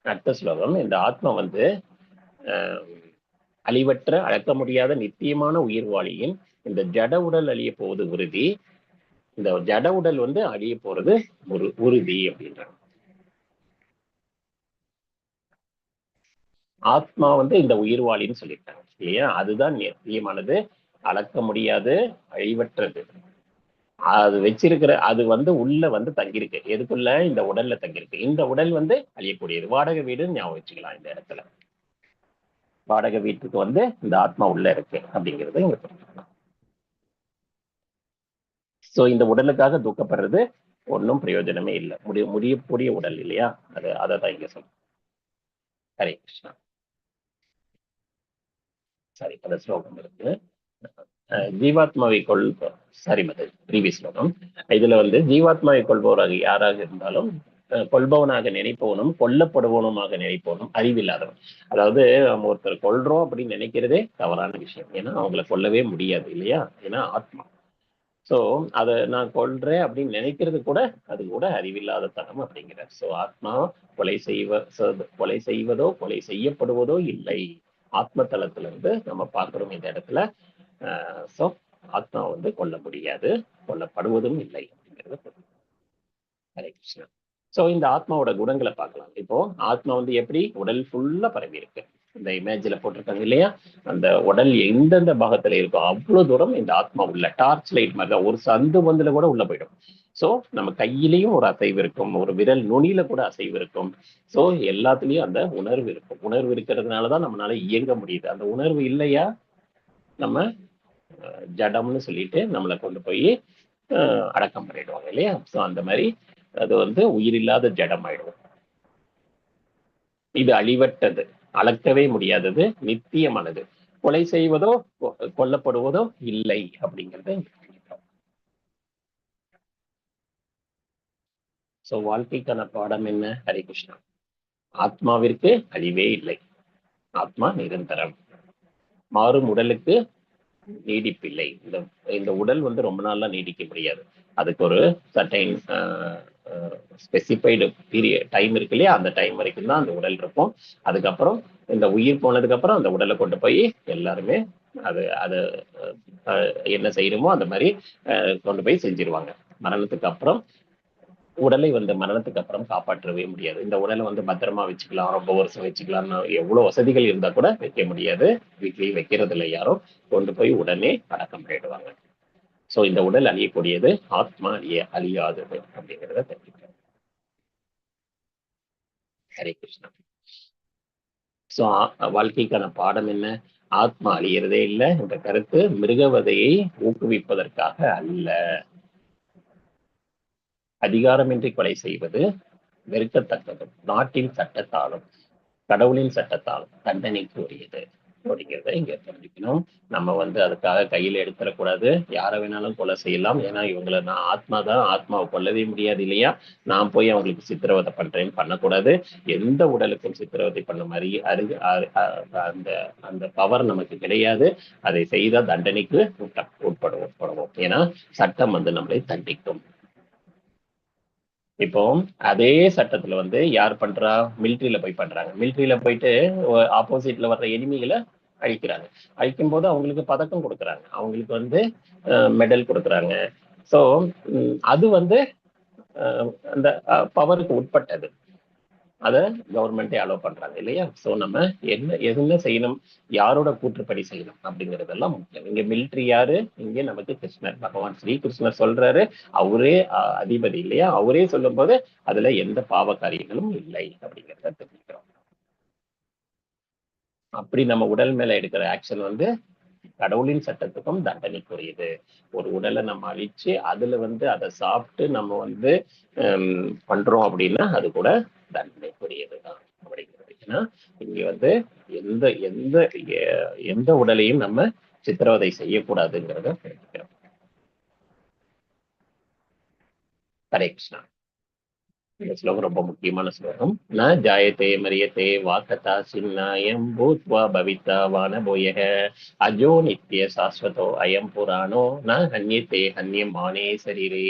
அடுத்த ஸ்லோகம். இந்த ஆத்மா அழிவற்ற அழக்க முடியாத நித்தியமான உயிர்வாளியின் இந்த ஜட உடல் அழிய போவது உறுதி. இந்த ஜட உடல் அழிய போறது உறுதி அப்படின்றாங்க. ஆத்மா இந்த உயிர்வாளின்னு சொல்லியிருக்காங்க இல்லையா. அதுதான் நித்தியமானது, அளக்க முடியாது, அழிவற்றது. அது வச்சிருக்கிற அது உள்ள தங்கியிருக்கு. எதுக்குள்ள? இந்த உடல்ல தங்கியிருக்கு. இந்த உடல் அழியக்கூடியது. வாடகை வீடுன்னு ஞாபகம் வச்சுக்கலாம். இந்த இடத்துல வாடகை வீட்டுக்கு இந்த ஆத்மா உள்ள இருக்கு அப்படிங்கிறது இங்க புரிஞ்சுக்கலாம். சோ இந்த உடலுக்காக துக்கப்படுறது ஒன்றும் பிரயோஜனமே இல்லை. முடியக்கூடிய உடல் இல்லையா. அதான் இங்க சொல்றேன். ஹரே கிருஷ்ணா. சரி, பல ஸ்லோகம் இருக்கு. ஜீவாத்மாவை ப்ரீவியஸ் ஸ்லோகம். இதுல ஜீவாத்மாவை கொள்பவராக யாராக இருந்தாலும் கொள்பவனாக நினைப்பவனும் கொல்லப்படுபவனுமாக நினைப்பவனும் அறிவில்லாதவன். அதாவது நம்ம ஒருத்தர் கொல்றோம் அப்படின்னு நினைக்கிறதே தவறான விஷயம். ஏன்னா அவங்கள கொல்லவே முடியாது இல்லையா. ஏன்னா ஆத்மா. சோ அதை நான் கொல்றேன் அப்படின்னு நினைக்கிறது கூட அது கூட அறிவில்லாத தனம் அப்படிங்கிறார். சோ ஆத்மா கொலை செய்வதோ கொலை செய்யப்படுவதோ இல்லை. ஆத்ம தளத்துல இருந்து நம்ம பார்க்கிறோம் இந்த இடத்துல. சோ ஆத்மா வந்து கொல்ல முடியாது, கொல்லப்படுவதும் இல்லை அப்படிங்கிறது. ஹரே கிருஷ்ணா. சோ இந்த ஆத்மாவோட குணங்களை பார்க்கலாம். இப்போ ஆத்மா வந்து எப்படி உடல் ஃபுல்லா பரவி இருக்கு. இந்த இமேஜ்ல போட்டிருக்காங்க இல்லையா, அந்த உடல் எந்தெந்த பாகத்துல இருக்கோ அவ்வளவு தூரம் இந்த ஆத்மா உள்ள டார்ச் லைட் மாதிரி தான், ஒரு சந்து பந்துல கூட உள்ள போயிடும். சோ நம்ம கையிலையும் ஒரு அசைவு இருக்கும், ஒரு விரல் நுனியில கூட அசைவு இருக்கும். சோ எல்லாத்துலயும் அந்த உணர்வு இருக்கும். உணர்வு இருக்கிறதுனாலதான் நம்மளால இயங்க முடியுது. அந்த உணர்வு இல்லையா நம்ம ஜடம்னு சொல்லிட்டு நம்மளை கொண்டு போய் அடக்கம் பண்ணிடுவாங்க இல்லையா. சோ அந்த மாதிரி அது வந்து உயிரில்லாத ஜடம் ஆயிடும். இது அழிவற்றது, அளக்கவே முடியாதது, நித்தியமானது. கொலை செய்வதோ கொல்லப்படுவதோ இல்லை அப்படிங்கறத. சோ வாழ்க்கைக்கான பாடம் என்ன? ஹரே கிருஷ்ணா. ஆத்மாவிற்கு அழிவே இல்லை, ஆத்மா நிரந்தரம். மாறும் உடலுக்கு நீடிப்பில்லை. இந்த இந்த உடல் வந்து ரொம்ப நாள்லாம் நீடிக்க முடியாது. அதுக்கு ஒரு சர்டைன் ஸ்பெசிஃபைடு பீரியட் டைம் இருக்கு இல்லையா, அந்த டைம் வரைக்கும் தான் அந்த உடல் இருக்கும். அதுக்கப்புறம் இந்த உயிர் போனதுக்கு அப்புறம் அந்த உடலை கொண்டு போய் எல்லாருமே அது அது என்ன செய்யணுமோ அந்த மாதிரி கொண்டு போய் செஞ்சிருவாங்க. மரணத்துக்கு அப்புறம் உடலை வந்து மரணத்துக்கு அப்புறம் காப்பாற்றவே முடியாது. இந்த உடலை வந்து பத்திரமா வச்சுக்கலாம், ரொம்ப வருஷம் வச்சுக்கலாம்னு எவ்வளவு வசதிகள் இருந்தா கூட வைக்க முடியாது. வீட்லயும் வைக்கிறது இல்லை யாரும், கொண்டு போய் உடனே அடக்கம் பண்ணிடுவாங்க. சோ இந்த உடல் அழியக்கூடியது, ஆத்மா அழியாதது அப்படிங்கிறத தெரிஞ்சுக்கிறேன். ஹரே கிருஷ்ணா. சோ வாழ்க்கைக்கான பாடம் என்ன? ஆத்மா அழியறதே இல்லை என்ற கருத்து மிருகவதையை ஊக்குவிப்பதற்காக அல்ல. அதிகாரமின்றி கொலை செய்வது வெறுக்கத்தக்கதும், நாட்டின் சட்டத்தாலும் கடவுளின் சட்டத்தாலும் தண்டனைக்கு உரியது அப்படிங்கிறத இங்க தெரிஞ்சுக்கணும். நம்ம வந்து அதுக்காக கையில எடுத்துடக்கூடாது. யாரை வேணாலும் கொலை செய்யலாம். ஏன்னா இவங்களை நான் ஆத்மா தான், ஆத்மாவை கொல்லவே முடியாது இல்லையா. நான் போய் அவங்களுக்கு சித்திரவதை பண்றேன்னு பண்ணக்கூடாது. எந்த உடலுக்கும் சித்திரவதை பண்ண மாதிரி அந்த அந்த பவர் நமக்கு கிடையாது. அதை செய்த தண்டனைக்கு உட்படுவோம். ஏன்னா சட்டம் வந்து நம்மளை தண்டிக்கும். இப்போ அதே சட்டத்துல வந்து யார் பண்றா? மிலிட்ரியில போய் பண்றாங்க. மிலிட்ரியில போயிட்டு ஆப்போசிட்ல வர்ற எனிமிகளை அழிக்கிறாங்க. அழிக்கும் போது அவங்களுக்கு பதக்கம் கொடுக்குறாங்க, அவங்களுக்கு வந்து மெடல் கொடுக்குறாங்க. சோ அது வந்து அந்த பவருக்கு உட்பட்டது. அதை கவர்மெண்டே அலோவ் பண்றாங்க இல்லையா. சோ நம்ம என்ன செய்யணும், யாரோட கூற்றுப்படி செய்யணும் அப்படிங்கறதெல்லாம் முக்கியம். இங்க மிலிட்ரி யாரு? இங்க நமக்கு கிருஷ்ணர், பகவான் ஸ்ரீ கிருஷ்ணர் சொல்றாரு. அவரே அதிபதி இல்லையா, அவரே சொல்லும் போது அதுல எந்த பாவ காரியங்களும் இல்லை அப்படிங்கிறத தெரிஞ்சுக்கிறோம். அப்படி நம்ம உடல் மேல எடுக்கிற ஆக்ஷன் வந்து கடவுளின் சட்டத்துக்கும் தண்டனைக்குரியது. ஒரு உடலை நம்ம அழிச்சு அதுல வந்து அதை சாப்பிட்டு நம்ம வந்து பண்றோம் அப்படின்னா அது கூட தண்டனைக்குரியதுதான் அப்படிங்கிறது. ஏன்னா இங்க வந்து எந்த எந்த எந்த உடலையும் நம்ம சித்திரவதை செய்யக்கூடாதுங்கிறத தெரிஞ்சுக்கிறோம். ஹரே கிருஷ்ணா. இந்த ஸ்லோகம் ரொம்ப முக்கியமான ஸ்லோகம். ந ஜாயத்தே மரியத்தே வாக்கதா சின்னாயம் பூத்வா பவித்தா வானபோயக அஜோ நித்திய சாஸ்வதோ அயம் புராணோ ந ஹன்யத்தே ஹன்யம் மானே சரீரே.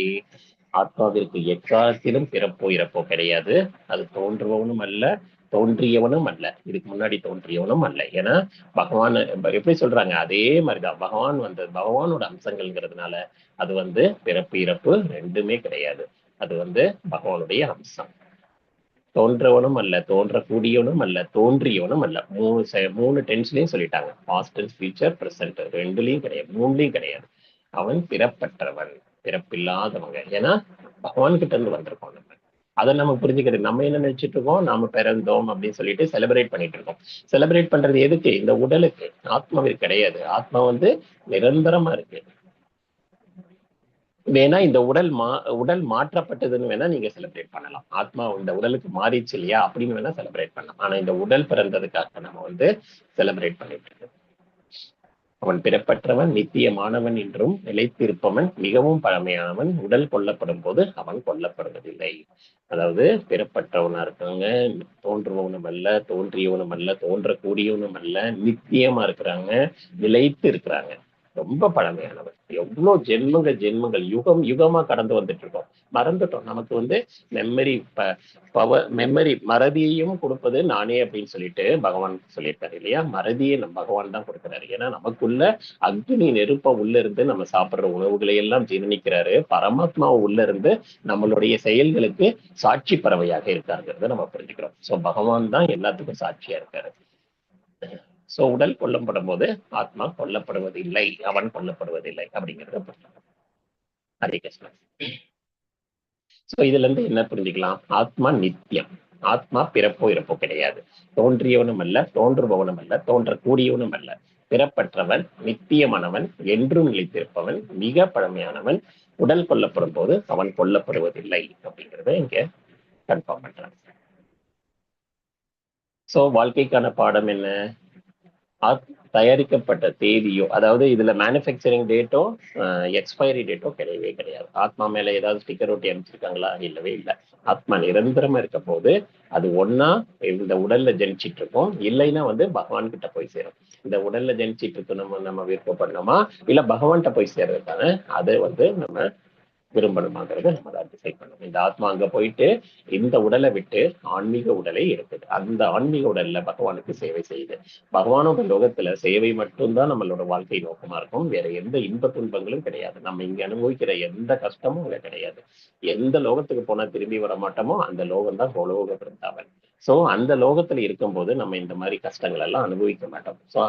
ஆத்மாவிற்கு எக்காலத்திலும் பிறப்போ இறப்போ கிடையாது. அது தோன்றுவனும் அல்ல, தோன்றியவனும் அல்ல, இதுக்கு முன்னாடி தோன்றியவனும் அல்ல. ஏன்னா பகவான் எப்படி சொல்றாங்க, அதே மாதிரிதான் பகவான் வந்து பகவானோட அம்சங்கள்ங்கிறதுனால அது வந்து பிறப்பு இறப்பு ரெண்டுமே கிடையாது. அது வந்து பகவானுடைய அம்சம். தோன்றவனும் அல்ல, தோன்றக்கூடியவனும் அல்ல, தோன்றியவனும் அல்ல. மூணு டென்ஸ்லயும் சொல்லிட்டாங்க. பாஸ்ட் டென்ஸ், ஃபியூச்சர், பிரசன்ட் ரெண்டுலயும் கிடையாது, மூணுலயும் கிடையாது. அவன் பிறப்பற்றவன், பிறப்பில்லாதவங்க. ஏன்னா பகவான் கிட்ட இருந்து வந்திருக்கோம் நம்ம. அதை நம்ம புரிஞ்சுக்கிறது. நம்ம என்ன நினைச்சிட்டு இருக்கோம், நாம பிறந்தோம் அப்படின்னு சொல்லிட்டு செலிப்ரேட் பண்ணிட்டு இருக்கோம். செலிப்ரேட் பண்றது எதுக்கு? இந்த உடலுக்கு. ஆத்மாவிற்கு கிடையாது. ஆத்மா வந்து நிரந்தரமா இருக்கு. வேணா இந்த உடல் மாற்றப்பட்டதுன்னு வேணா நீங்க செலிப்ரேட் பண்ணலாம். ஆத்மா இந்த உடலுக்கு மாறிச்சு இல்லையா அப்படின்னு வேணா செலிப்ரேட் பண்ணலாம். ஆனா இந்த உடல் பிறந்ததுக்காக நம்ம வந்து செலிப்ரேட் பண்ணிட்டு இருக்கோம். அவன் பிறப்பற்றவன், நித்தியமானவன் என்றும் நிலைத்திருப்பவன், மிகவும் பழமையானவன். உடல் கொல்லப்படும் போது அவன் கொல்லப்படுவதில்லை. அதாவது பிறப்பற்றவனா இருக்காங்க, தோன்றுவனும் அல்ல, தோன்றியவனும் அல்ல, தோன்றக்கூடியவனும் அல்ல, நித்தியமா இருக்கிறாங்க, நிலைத்து இருக்கிறாங்க. ரொம்ப பழமையானவர். எவ்வளவு ஜென்மங்கள் யுகம் யுகமா கடந்து வந்துட்டு இருக்கோம். மறந்துட்டோம். நமக்கு வந்து மெமரி மெமரி மறதியையும் கொடுப்பது நானே அப்படின்னு சொல்லிட்டு பகவான் சொல்லியிருக்காரு இல்லையா. மறதியை பகவான் தான் கொடுக்கிறாரு. ஏன்னா நமக்குள்ள அக்னி நெருப்ப உள்ள இருந்து நம்ம சாப்பிடுற உணவுகளை எல்லாம் ஜீரணிக்கிறாரு. பரமாத்மா உள்ள இருந்து நம்மளுடைய செயல்களுக்கு சாட்சி பறவையாக இருக்காருங்கிறத நம்ம புரிஞ்சுக்கிறோம். சோ பகவான் தான் எல்லாத்துக்கும் சாட்சியா இருக்காரு. சோ உடல் கொல்லப்படும் போது ஆத்மா கொல்லப்படுவது இல்லை, அவன் கொல்லப்படுவதில்லை அப்படிங்கிறத புரிஞ்சுக்கணும். ஹரே கிருஷ்ணா. சோ இதுல இருந்து என்ன புரிஞ்சுக்கலாம்? ஆத்மா நித்தியம். ஆத்மா பிறப்போ இறப்போ கிடையாது. தோன்றியவனும் அல்ல, தோன்றுபவனும் அல்ல, தோன்றக்கூடியவனும் அல்ல. பிறப்பற்றவன், நித்தியமானவன், என்றும் நிலைத்திருப்பவன், மிக பழமையானவன். உடல் கொல்லப்படும் போது அவன் கொல்லப்படுவதில்லை அப்படிங்கிறத இங்க கன்ஃபார்ம் பண்றான். சோ வாழ்க்கைக்கான பாடம் என்ன? தயாரிக்கப்பட்ட தேதியோ, அதாவது இதுல மேனுஃபேக்சரிங் டேட்டோ எக்ஸ்பைரி டேட்டோ கிடையவே கிடையாது. ஆத்மா மேல ஏதாவது ஸ்டிக்கர் ஒட்டி அமைச்சிருக்காங்களா? இல்லவே இல்லை. ஆத்மா நிரந்தரமா இருக்க போது அது ஒன்னா இந்த உடல்ல ஜனிச்சிட்டு இருக்கும், இல்லைன்னா வந்து பகவான் கிட்ட போய் சேரும். இந்த உடல்ல ஜனிச்சிட்டு இருக்கு நம்ம விருப்பப்படணுமா இல்ல பகவான்கிட்ட போய் சேர்றதுக்கான அதை வந்து நம்ம விரும்பணுமாங்கிறத நம்ம தான் டிசைட் பண்ணணும். இந்த ஆத்மா அங்க போயிட்டு இந்த உடலை விட்டு ஆன்மீக உடலை இருக்குது. அந்த ஆன்மீக உடல்ல பகவானுக்கு சேவை செய்யுது. பகவானோட லோகத்துல சேவை மட்டும்தான் நம்மளோட வாழ்க்கை நோக்கமா இருக்கும். வேற எந்த இன்ப துன்பங்களும் கிடையாது. நம்ம இங்க அனுபவிக்கிற எந்த கஷ்டமும் அங்க கிடையாது. எந்த லோகத்துக்கு போனா திரும்பி வர மாட்டோமோ அந்த லோகம் தான் கோலோக பிருந்தாவன். சோ அந்த லோகத்துல இருக்கும்போது நம்ம இந்த மாதிரி கஷ்டங்கள் எல்லாம் அனுபவிக்க மாட்டோம். சோ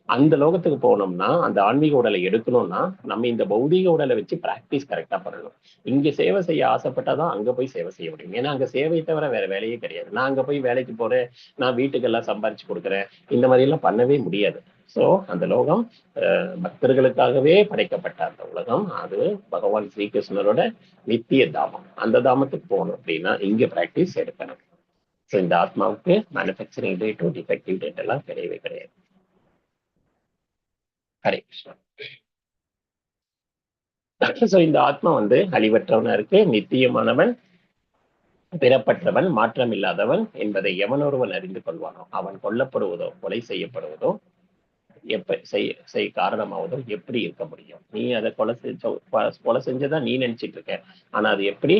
அந்த லோகத்துக்கு போனோம்னா, அந்த ஆன்மீக உடலை எடுக்கணும்னா நம்ம இந்த பௌதீக உடலை வச்சு பிராக்டிஸ் கரெக்டா பண்ணணும். இங்க சேவை செய்ய ஆசைப்பட்டாதான் அங்க போய் சேவை செய்ய முடியும். ஏன்னா அங்க சேவை தவிர வேற வேலையே கிடையாது. நான் அங்க போய் வேலைக்கு போறேன், நான் வீட்டுக்கெல்லாம் சம்பாரிச்சு கொடுக்குறேன், இந்த மாதிரி எல்லாம் பண்ணவே முடியாது. சோ அந்த லோகம் பக்தர்களுக்காகவே படைக்கப்பட்ட அந்த உலகம், அது பகவான் ஸ்ரீகிருஷ்ணரோட நித்திய தாமம். அந்த தாமத்துக்கு போகணும் அப்படின்னா இங்க பிராக்டிஸ் எடுக்கணும். ஸோ இந்த ஆத்மாவுக்கு மேனுஃபேக்சரிங் டேட்டோ டிஃபெக்டிவ் டேட் எல்லாம் கிடையவே கிடையாது. ஹரே கிருஷ்ணா. சோ இந்த ஆத்மா வந்து அழிவற்றவனா இருக்கு, நித்தியமானவன், பிறப்பற்றவன், மாற்றம் இல்லாதவன் என்பதை எவனொருவன் அறிந்து கொள்வானோ அவன் கொல்லப்படுவதோ கொலை செய்யப்படுவதோ காரணமாவதோ எப்படி இருக்க முடியும்? நீ அதை கொலை செஞ்சதான் நீ நினைச்சிட்டு இருக்க, ஆனா அது எப்படி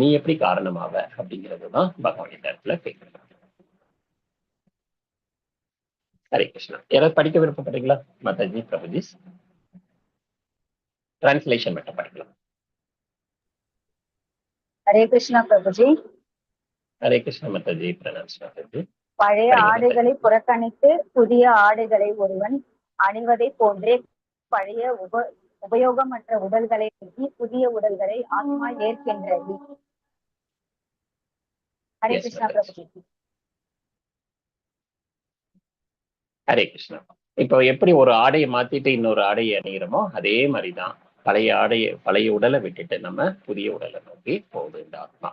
நீ எப்படி காரணமாவ அப்படிங்கிறதுதான் பகவான் இந்த இடத்துல கேட்கிறது. ஹரே கிருஷ்ணா. யாராவது படிக்க விருப்பப்படுறீங்களா? மாதாஜி, பிரபுஜி, டிரான்ஸ்லேஷன் மட்டும் படிக்கலாம். ஹரே கிருஷ்ணா பிரபுஜி. ஹரே கிருஷ்ணா மாதாஜி, பிரணாம் மாதாஜி. பழைய ஆடைகளை புறக்கணித்து புதிய ஆடைகளை ஒருவன் அணிவதை போன்றே பழைய உபயோகமற்ற உடல்களை நீக்கி புதிய உடல்களை ஆத்மா ஏற்கின்றது. ஹரே கிருஷ்ணா பிரபுஜி. ஹரே கிருஷ்ணா. இப்போ எப்படி ஒரு ஆடையை மாத்திட்டு இன்னொரு ஆடையை அணிகிறோமோ அதே மாதிரிதான் பழைய உடலை விட்டுட்டு நம்ம புதிய உடலை நோக்கி போகுது இந்த ஆத்மா.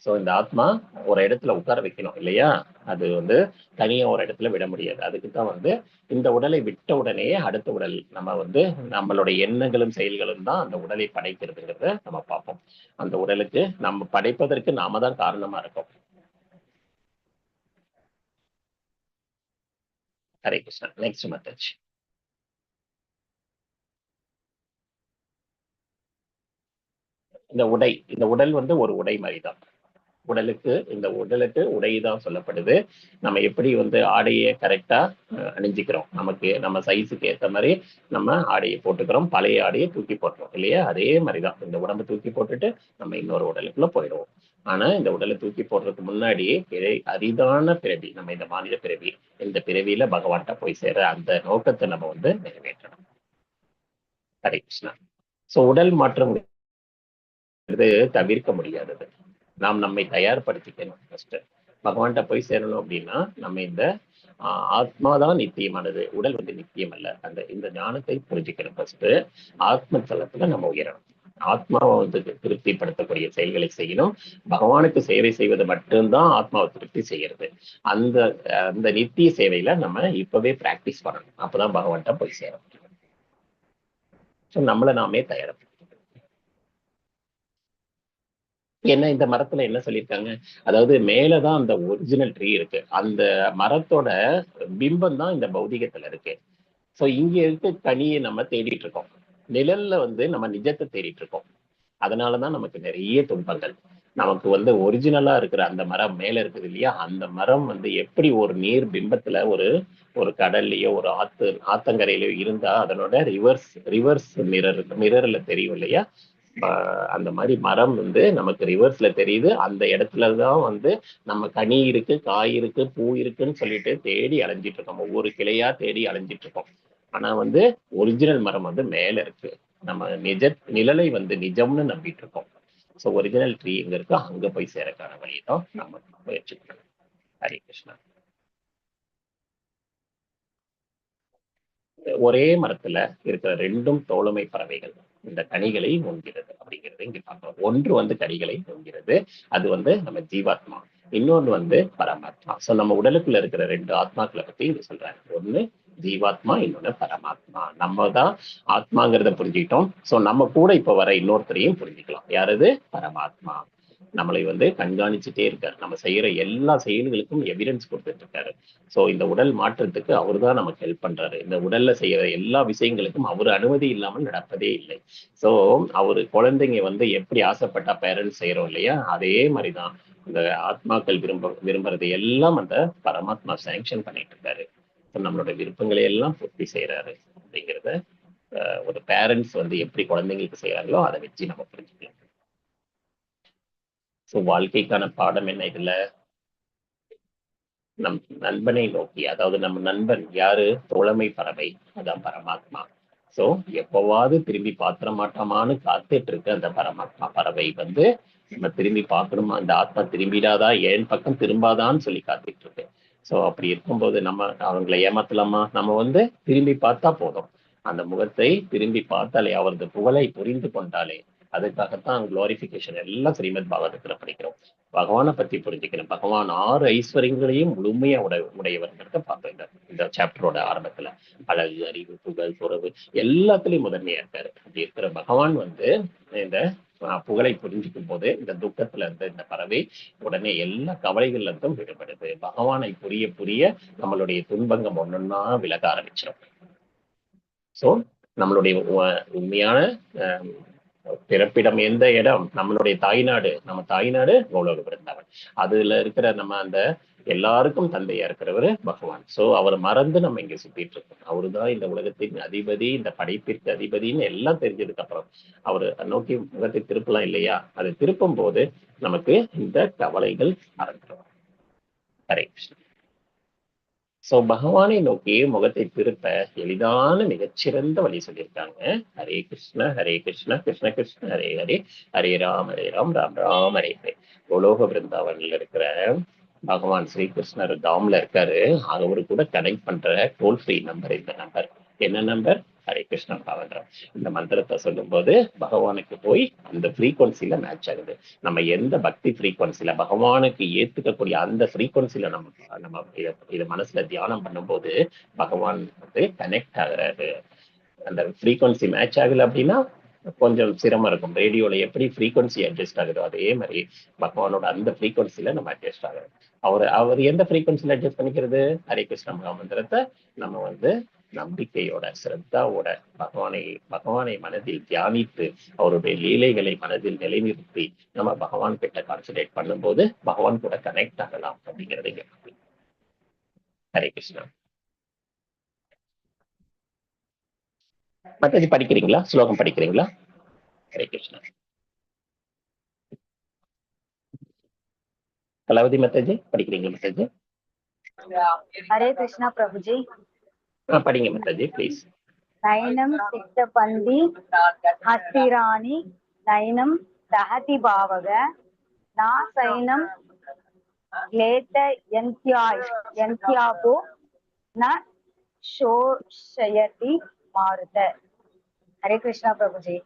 சோ இந்த ஆத்மா ஒரு இடத்துல உட்கார வைக்கணும் இல்லையா, அது வந்து தனியா ஒரு இடத்துல விட முடியாது. அதுக்குதான் வந்து இந்த உடலை விட்ட உடனே அடுத்த உடல் நம்ம வந்து நம்மளுடைய எண்ணங்களும் செயல்களும் தான் அந்த உடலை படைக்கிறதுங்கிறத நம்ம பார்ப்போம். அந்த உடலுக்கு நம்ம படைப்பதற்கு நாம தான் காரணமா இருக்கோம். ஹரே கிருஷ்ணா. Next message. இந்த உடல் வந்து ஒரு உடை மாதிரிதான். இந்த உடலுக்கு உடைதான் சொல்லப்படுது. நம்ம எப்படி வந்து ஆடையை கரெக்டா அணிஞ்சுக்கிறோம், நம்ம சைஸுக்கு ஏற்ற மாதிரி நம்ம ஆடையை போட்டுக்கிறோம், பழைய ஆடையை தூக்கி போட்டுறோம் இல்லையா. அதே மாதிரிதான் இந்த உடம்பை தூக்கி போட்டுட்டு நம்ம இன்னொரு உடலுக்குள்ள போயிடுவோம். ஆனா இந்த உடலை தூக்கி போடுறதுக்கு முன்னாடியே அரிதான பிறவி, நம்ம இந்த மாநில பிறவி, இந்த பிறவியில பகவான்கிட்ட போய் சேர அந்த நோக்கத்தை நம்ம வந்து நிறைவேற்றணும். ஹரே கிருஷ்ணா. சோ உடல் மாற்றம் தவிர்க்க முடியாதது. நாம் நம்மை தயார்படுத்திக்கணும். ஃபர்ஸ்ட் பகவான்கிட்ட போய் சேரணும் அப்படின்னா நம்ம இந்த ஆத்மாதான் நித்தியமானது, உடல் வந்து நித்தியம் அல்ல. இந்த ஞானத்தை புரிஞ்சுக்கணும். ஃபர்ஸ்ட் ஆத்ம தளத்துல நம்ம உயரணும். ஆத்மாவை வந்து திருப்திப்படுத்தக்கூடிய செயல்களை செய்யணும். பகவானுக்கு சேவை செய்வது மட்டும்தான் ஆத்மாவை திருப்தி செய்யறது. அந்த நித்திய சேவையில நம்ம இப்பவே பிராக்டிஸ் பண்ணணும். அப்பதான் பகவான்கிட்ட போய் சேர முடியும். ஸோ நம்மளை நாமே தயாரிப்போம். என்ன இந்த மரத்துல என்ன சொல்லியிருக்காங்க, அதாவது மேலதான் அந்த ஒரிஜினல் ட்ரீ இருக்கு, அந்த மரத்தோட பிம்பம் தான் இந்த பௌதிகத்துல இருக்கு. ஸோ இங்க இருக்க கனியை நம்ம தேடிட்டு இருக்கோம், நிழல்ல வந்து நம்ம நிஜத்தை தேடிட்டு இருக்கோம். அதனாலதான் நமக்கு நிறைய துன்பங்கள். நமக்கு வந்து ஒரிஜினலா இருக்கிற அந்த மரம் மேல இருக்குது இல்லையா, அந்த மரம் வந்து எப்படி ஒரு நீர் பிம்பத்துல ஒரு ஒரு கடல்லையோ ஒரு ஆத்தங்கரையிலயோ இருந்தா அதனோட ரிவர்ஸ் மிரர்ல தெரியும் இல்லையா, அந்த மாதிரி மரம் வந்து நமக்கு ரிவர்ஸ்ல தெரியுது. அந்த இடத்துலதான் வந்து நம்ம கனி இருக்கு, காய் இருக்கு, பூ இருக்குன்னு சொல்லிட்டு தேடி அலைஞ்சிட்டு இருக்கோம், ஒவ்வொரு கிளையா தேடி அலைஞ்சிட்டு இருக்கோம். ஆனா வந்து ஒரிஜினல் மரம் வந்து மேல இருக்கு. நம்ம நிழலை வந்து நிஜம்னு நம்பிட்டு இருக்கோம். ஸோ ஒரிஜினல் ட்ரீ எங்க இருக்கோ அங்க போய் சேரக்கான வழிதான் நம்ம முயற்சி பண்ணணும். ஹரே கிருஷ்ணா. ஒரே மரத்துல இருக்கிற ரெண்டும் தோழமை பறவைகள் இந்த கனிகளை உண்கிறது அப்படிங்கிறது இங்க பார்க்கிறோம். ஒன்று வந்து கனிகளை உண்கிறது, அது வந்து நம்ம ஜீவாத்மா. இன்னொன்று வந்து பரமாத்மா. சோ நம்ம உடலுக்குள்ள இருக்கிற ரெண்டு ஆத்மாக்களை பத்தி இங்க சொல்றாங்க. ஒண்ணு ஜீவாத்மா, இன்னொன்னு பரமாத்மா. நம்ம தான் ஆத்மாங்கிறத புரிஞ்சுக்கிட்டோம். சோ நம்ம கூட இப்ப வர இன்னொருத்தரையும் புரிஞ்சுக்கலாம். யாரது? பரமாத்மா. நம்மளை வந்து கண்காணிச்சுட்டே இருக்காரு, நம்ம செய்யற எல்லா செயல்களுக்கும் எவிடன்ஸ் கொடுத்துட்டு இருக்காரு. சோ இந்த உடல் மாற்றத்துக்கு அவரு தான் நமக்கு ஹெல்ப் பண்றாரு. இந்த உடல்ல செய்யற எல்லா விஷயங்களுக்கும் அவர் அனுமதி இல்லாமல் நடப்பதே இல்லை. சோ அவரு குழந்தைங்க வந்து எப்படி ஆசைப்பட்டா பேரண்ட்ஸ் செய்யறோம் இல்லையா, அதே மாதிரிதான் இந்த ஆத்மாக்கள் விரும்புறது எல்லாம் அந்த பரமாத்மா சாங்ஷன் பண்ணிட்டு இருக்காரு. நம்மளோட விருப்பங்களை எல்லாம் பூர்த்தி செய்யறாரு அப்படிங்கிறத ஒரு பேரண்ட்ஸ் வந்து எப்படி குழந்தைங்களுக்கு செய்யறாங்களோ அதை வச்சு நம்ம புரிஞ்சுக்கலாம். ஸோ வாழ்க்கைக்கான பாடம் என்ன இதுல? நம் நண்பனை நோக்கி, அதாவது நம்ம நண்பன் யாரு? தோழமை பறவை, அதான் பரமாத்மா. சோ எப்பவாவது திரும்பி பாத்திர மாட்டோமான்னு காத்துட்டு இருக்கு அந்த பரமாத்மா பறவை வந்து நம்ம திரும்பி பார்க்கணுமா, அந்த ஆத்மா திரும்பிடாதா, ஏன் பக்கம் திரும்பாதான்னு சொல்லி காத்துட்டு இருக்கு. சோ அப்படி இருக்கும்போது நம்ம அவங்களை ஏமாத்தலாமா? நம்ம வந்து திரும்பி பார்த்தா போதும், அந்த முகத்தை திரும்பி பார்த்தாலே, அவரது புகழை புரிந்து கொண்டாலே, அதுக்காகத்தான் குளோரிபிகேஷன் எல்லாம் ஸ்ரீமத் பாகவதத்துல படிக்கிறோம். பகவானை பத்தி புரிஞ்சுக்கணும். பகவான் 6 ஐஸ்வர்யங்களையும் முழுமையா உடையவர்கிறத பார்த்தோம் இந்த சாப்டரோட ஆரம்பத்துல. அழகு, அறிவு, புகழ், துறவு எல்லாத்துலயும் முதன்மையா இருக்காரு. அப்படி இருக்கிற பகவான் வந்து இந்த புகழை புரிஞ்சுக்கும் போது இந்த துக்கத்துல இருந்து இந்த பறவை உடனே எல்லா கவலைகள்ல இருந்தும் விடுபடுது. பகவானை புரிய புரிய நம்மளுடைய துன்பங்கம் ஒன்னொன்னா விலக ஆரம்பிச்சிடும். சோ நம்மளுடைய உண்மையான பிறப்பிடம் எந்த இடம்? நம்மளுடைய தாய்நாடு. நம்ம தாய்நாடு கோலோக பிருந்தாவன். அதுல இருக்கிற நம்ம அந்த எல்லாருக்கும் தந்தையா இருக்கிறவரு பகவான். சோ அவர் மறந்து நம்ம இங்க சுத்திட்டு இருக்கோம். அவருதான் இந்த உலகத்தின் அதிபதி, இந்த படைப்பிற்கு அதிபதினு எல்லாம் தெரிஞ்சதுக்கு அப்புறம் அவரு நோக்கி முகத்தை திருப்பலாம் இல்லையா, அது திருப்பும் போது நமக்கு இந்த கவலைகள் மறந்துடும். ஹரே கிருஷ்ணா. சோ பகவானை நோக்கி முகத்தை திருப்ப எளிதான மிகச்சிறந்த வழி சொல்லியிருக்காங்க. ஹரே கிருஷ்ண ஹரே கிருஷ்ண கிருஷ்ண கிருஷ்ண ஹரே ஹரே, ஹரே ராம் ராம் ராம் ஹரே ஹரே. கோலோக பிருந்தாவன்ல இருக்கிற பகவான் ஸ்ரீகிருஷ்ணர் தாம்ல இருக்காரு. அவரு கூட கனெக்ட் பண்ற டோல் ஃப்ரீ நம்பர் இந்த நம்பர். என்ன நம்பர்? ஹரே கிருஷ்ணா பாவன்றார். இந்த மந்திரத்தை சொல்லும் போது பகவானுக்கு போய் அந்த ஃப்ரீக்வன்சில மேட்ச் ஆகுது. நம்ம எந்த பக்தி ஃப்ரீக்வன்சில பகவானுக்கு ஏத்துக்கக்கூடிய அந்த ஃப்ரீக்வன்சில நம்ம இதை மனசுல தியானம் பண்ணும்போது பகவான் வந்து கனெக்ட் ஆகுறாரு. அந்த ஃப்ரீக்வன்சி மேட்ச் ஆகல அப்படின்னா கொஞ்சம் சிரமம் இருக்கும். ரேடியோல எப்படி ஃப்ரீக்வன்சி அட்ஜஸ்ட் ஆகுதோ அதே மாதிரி பகவானோட அந்த ஃப்ரீக்வன்சில நம்ம அட்ஜஸ்ட் ஆகுறோம். அவர் எந்த ஃப்ரீக்வன்சில அட்ஜஸ்ட் பண்ணிக்கிறது? ஹரே கிருஷ்ண மகாமந்திரத்தை நம்ம வந்து நம்பிக்கையோட சிரத்தாவோட பகவானை மனதில் தியானித்து அவருடைய லீலைகளை மனதில் நிலைநிறுத்தி நம்ம பகவான் கிட்ட கான்சன்ட்ரேட் பண்ணும்போது பகவான் கூட கனெக்ட் ஆகலாம் அப்படிங்கிறது இங்க. ஹரே கிருஷ்ணா. மத்தது படிக்கிறீங்களா? ஸ்லோகம் படிக்கிறீங்களா? ஹரே கிருஷ்ணா. கலாவதி மெத்தேஜ் படிக்கிறீங்களா? மெத்தேஜ் ஹரே கிருஷ்ணா பிரபுஜி. படிங்க மெத்தேஜ் ப்ளீஸ். நயனம் சித்த பந்தி ஹஸ்திராணி நயனம் தஹதி பாவக நா சைனம் க்லேத யந்த்யாபோ ந ஷோஷயதி மாருத. ஹரே கிருஷ்ணா பிரபுஜி.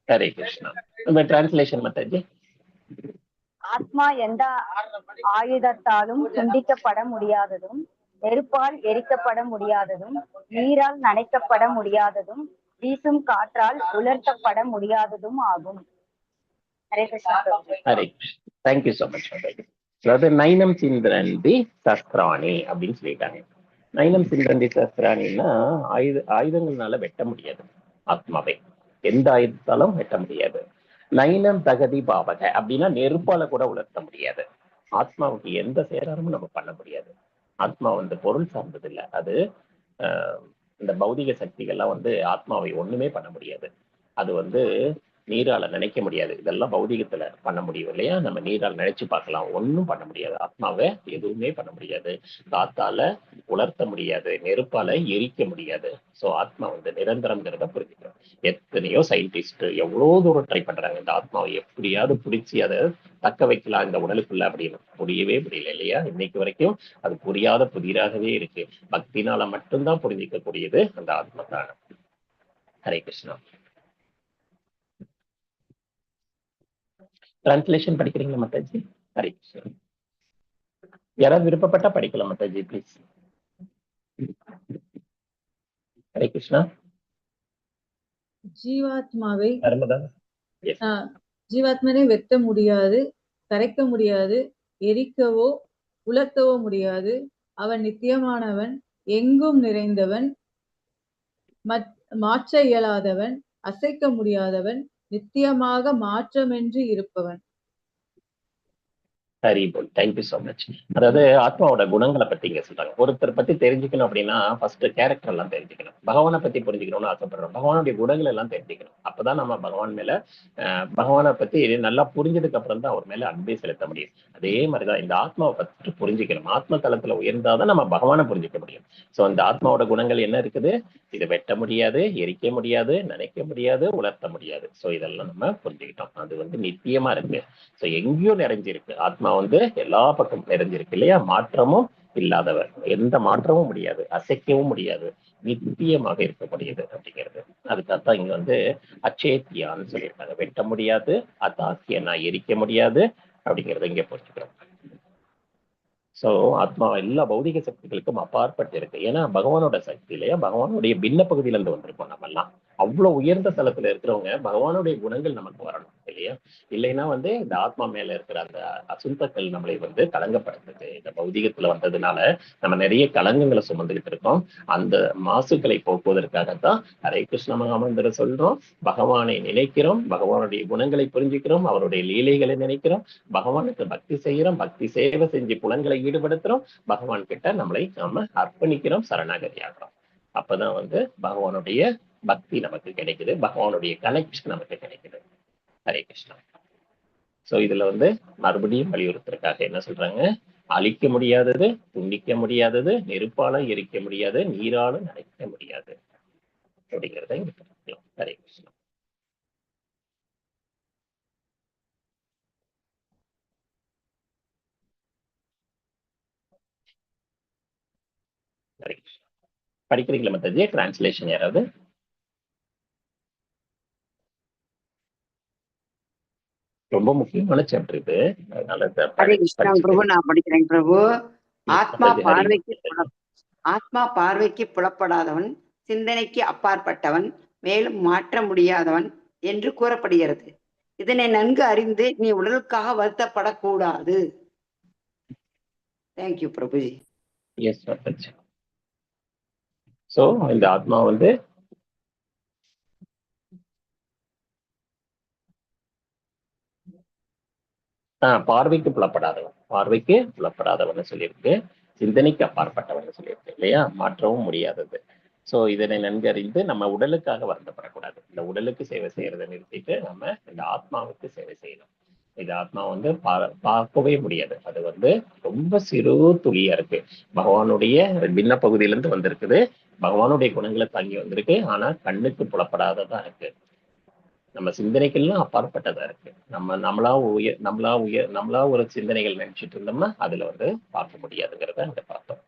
ஹரே கிருஷ்ணா. நம்ம டிரான்ஸ்லேஷன் மெத்தேஜ். ஆத்மா எந்த ஆயுதத்தாலும் துண்டிக்கப்பட முடியாததும், நெருப்பால் எரிக்கப்பட முடியாததும், நீரால் நனைக்கப்பட முடியாததும், வீசும் காற்றால் உலர்த்தப்பட முடியாததும் ஆகும். ஹரே கிருஷ்ணா பிரபுஜி. Hare Krishna. Thank you so much. அதாவது நைனம் சிந்திரந்தி சஸ்திராணி அப்படின்னு சொல்லிட்டாங்க. நைனம் சிந்தந்தி சஸ்திராணின்னா ஆயுதங்கள்னால வெட்ட முடியாது ஆத்மாவை. எந்த ஆயுதத்தாலும் வெட்ட முடியாது. நைனம் தகதி பாவக அப்படின்னா நெருப்பால கூட உலர்த்த முடியாது. ஆத்மாவுக்கு எந்த சேதாரமும் நம்ம பண்ண முடியாது. ஆத்மா பொருள் சார்ந்தது இல்லை. அது இந்த பௌதிக சக்திகள்லாம் ஆத்மாவை ஒண்ணுமே பண்ண முடியாது. அது நீரால நினைக்க முடியாது. இதெல்லாம் பௌதிகத்துல பண்ண முடியும் இல்லையா? நம்ம நீரால் நினைச்சு பார்க்கலாம், ஒன்றும் பண்ண முடியாது. ஆத்மாவை எதுவுமே பண்ண முடியாது. காத்தால உலர்த்த முடியாது, நெருப்பால எரிக்க முடியாது. ஸோ ஆத்மா நிரந்தரம்ங்கிறத புரிஞ்சுக்கிறோம். எத்தனையோ சயின்டிஸ்ட் எவ்வளோ தூரம் ட்ரை பண்றாங்க இந்த ஆத்மாவை எப்படியாவது பிடிச்சி அதை தக்க வைக்கலாம் இந்த உடலுக்குள்ள அப்படின்னு. முடியவே முடியல இல்லையா? இன்னைக்கு வரைக்கும் அது புரியாத புதிராகவே இருக்கு. பக்தினால மட்டும்தான் புரிஞ்சிக்கக்கூடியது அந்த ஆத்மா தான். ஹரே கிருஷ்ணா. டிரான்ஸ்லேஷன் படிக்கிறீங்களா மாதாஜி? ஹரே கிருஷ்ணா. யாராவது விருப்பப்பட்டா படிக்கலாம் மாதாஜி, ப்ளீஸ். ஹரே கிருஷ்ணா. ஜீவாத்மாவை நர்மதா. ஜீவாத்மனை வெட்ட முடியாது, கரைக்க முடியாது, எரிக்கவோ உலர்த்தவோ முடியாது. அவன் நித்தியமானவன், எங்கும் நிறைந்தவன், மாற்ற இயலாதவன், அசைக்க முடியாதவன், நித்தியமாக மாற்றமின்றி இருப்பவன். ஹரி போல். Thank you so much. அதாவது ஆத்மாவோட குணங்களை பத்தி இங்க சொல்றாங்க. ஒருத்தர் பத்தி தெரிஞ்சுக்கணும் அப்படின்னா ஃபர்ஸ்ட் கேரக்டர் எல்லாம் தெரிஞ்சுக்கணும். பகவானை பத்தி புரிஞ்சுக்கணும்னு ஆசைப்படுறோம். பகவானுடைய குணங்கள் எல்லாம் தெரிஞ்சுக்கணும். அப்பதான் நம்ம பகவான் மேல பகவானை பத்தி நல்லா புரிஞ்சதுக்கு அப்புறம் தான் அவர் மேல அன்பே செலுத்த முடியும். அதே மாதிரிதான் இந்த ஆத்மாவை பற்றி புரிஞ்சுக்கணும். ஆத்ம தளத்துல உயர்ந்தாதான் நம்ம பகவானை புரிஞ்சுக்க முடியும். ஸோ அந்த ஆத்மாவோட குணங்கள் என்ன இருக்குது? இதை வெட்ட முடியாது, எரிக்க முடியாது, நினைக்க முடியாது, உலர்த்த முடியாது. ஸோ இதெல்லாம் நம்ம புரிஞ்சுக்கிட்டோம். அது நித்தியமா இருக்கு. ஸோ எங்கேயோ நிறைஞ்சிருக்கு. ஆத்மா எல்லா பக்கமும் நிறைஞ்சிருக்கு இல்லையா? மாற்றமும் இல்லாதவர், எந்த மாற்றமும் முடியாது, அசைக்கவும் முடியாது, நித்தியமாக இருக்கக்கூடியது அப்படிங்கிறது. அதுக்காகத்தான் இங்க அச்சேத்தியான்னு சொல்லியிருக்காங்க. வெட்ட முடியாது, அதாக்கியனா எரிக்க முடியாது அப்படிங்கிறத இங்க புரிஞ்சுக்கிறோம். சோ ஆத்மா எல்லா பௌதிக சக்திகளுக்கும் அப்பாற்பட்டு இருக்கு. ஏன்னா பகவானோட சக்தி இல்லையா? பகவானுடைய பின்ன பகுதியில இருந்து வந்திருக்கோம் நம்ம எல்லாம். அவ்வளவு உயர்ந்த தளத்துல இருக்கிறவங்க பகவானுடைய குணங்கள் நமக்கு வரணும் இல்லையா? இல்லைன்னா இந்த ஆத்மா மேல இருக்கிற அந்த அசுத்தங்கள் நம்மளை கலங்கப்படுத்துது. இந்த பௌதிகத்துல வந்ததுனால நம்ம நிறைய கலங்கங்களை சுமந்துகிட்டு இருக்கோம். அந்த மாசுக்களை போக்குவதற்காகத்தான் ஹரே கிருஷ்ண மகாமந்திரம் சொல்றோம். பகவானை நினைக்கிறோம், பகவானுடைய குணங்களை புரிஞ்சுக்கிறோம், அவருடைய லீலைகளை நினைக்கிறோம், பகவானுக்கு பக்தி செய்யறோம், பக்தி சேவை செஞ்சு புலன்களை ஈடுபடுத்துறோம், பகவான் கிட்ட நம்மளை நாம அர்ப்பணிக்கிறோம், சரணாகதி ஆகிறோம். அப்பதான் பகவானுடைய பக்தி நமக்கு கிடைக்குது, பகவானுடைய கனெக்ஷன் நமக்கு கிடைக்குது. ஹரே கிருஷ்ணா. சோ இதுல மறுபடியும் வலியுறுத்துறதுக்காக என்ன சொல்றாங்க? அழிக்க முடியாதது, துண்டிக்க முடியாதது, நெருப்பால எரிக்க முடியாது, நீரால நனைக்க முடியாது அப்படிங்கிறத இங்க பார்க்கலாம். ஹரே கிருஷ்ணா. ஹரே கிருஷ்ணா. படிக்கிறீங்களா மத்தாஜி? டிரான்ஸ்லேஷன் யாராவது? ரொம்ப முக்கியமான சாப்டர் இது. அதனால ஹரே கிருஷ்ணா பிரபு, நான் படிக்கிறேன் பிரபு. ஆத்மா பார்வைக்கு புலப்படாதவன், சிந்தனைக்கு அப்பாற்பட்டவன், மேலும் மாற்ற முடியாதவன் என்று கூறப்படுகிறது. இதனை நன்கு அறிந்து நீ உடலுக்காக வருத்தப்படக்கூடாது. தேங்க்யூ பிரபுஜி. எஸ் மத்தாஜி. சோ இந்த ஆத்மா பார்வைக்கு புலப்படாதவன் சொல்லியிருக்கு, சிந்தனைக்கு அப்பாற்பட்டவன் சொல்லியிருக்கு இல்லையா? மாற்றவும் முடியாதது. சோ இதனை நன்கறிந்து நம்ம உடலுக்காக வருத்தப்படக்கூடாது. இந்த உடலுக்கு சேவை செய்யறதை நிறுத்திட்டு நம்ம இந்த ஆத்மாவுக்கு சேவை செய்யணும். இந்த ஆத்மா பார்க்கவே முடியாது. அது ரொம்ப சிறு துளியா இருக்கு. பகவானுடைய பின்ன பகுதியிலிருந்து வந்திருக்குது, பகவானுடைய குணங்களை தாங்கி வந்திருக்கு. ஆனா கண்ணுக்கு புலப்படாததா இருக்கு. நம்ம சிந்தனைகள்லாம் அப்பாற்பட்டதா இருக்கு. நம்மளா ஒரு சிந்தனைகள் நினைச்சிட்டு இருந்தோம்னா அதுல பார்க்க முடியாதுங்கிறத அங்க பார்த்தோம்.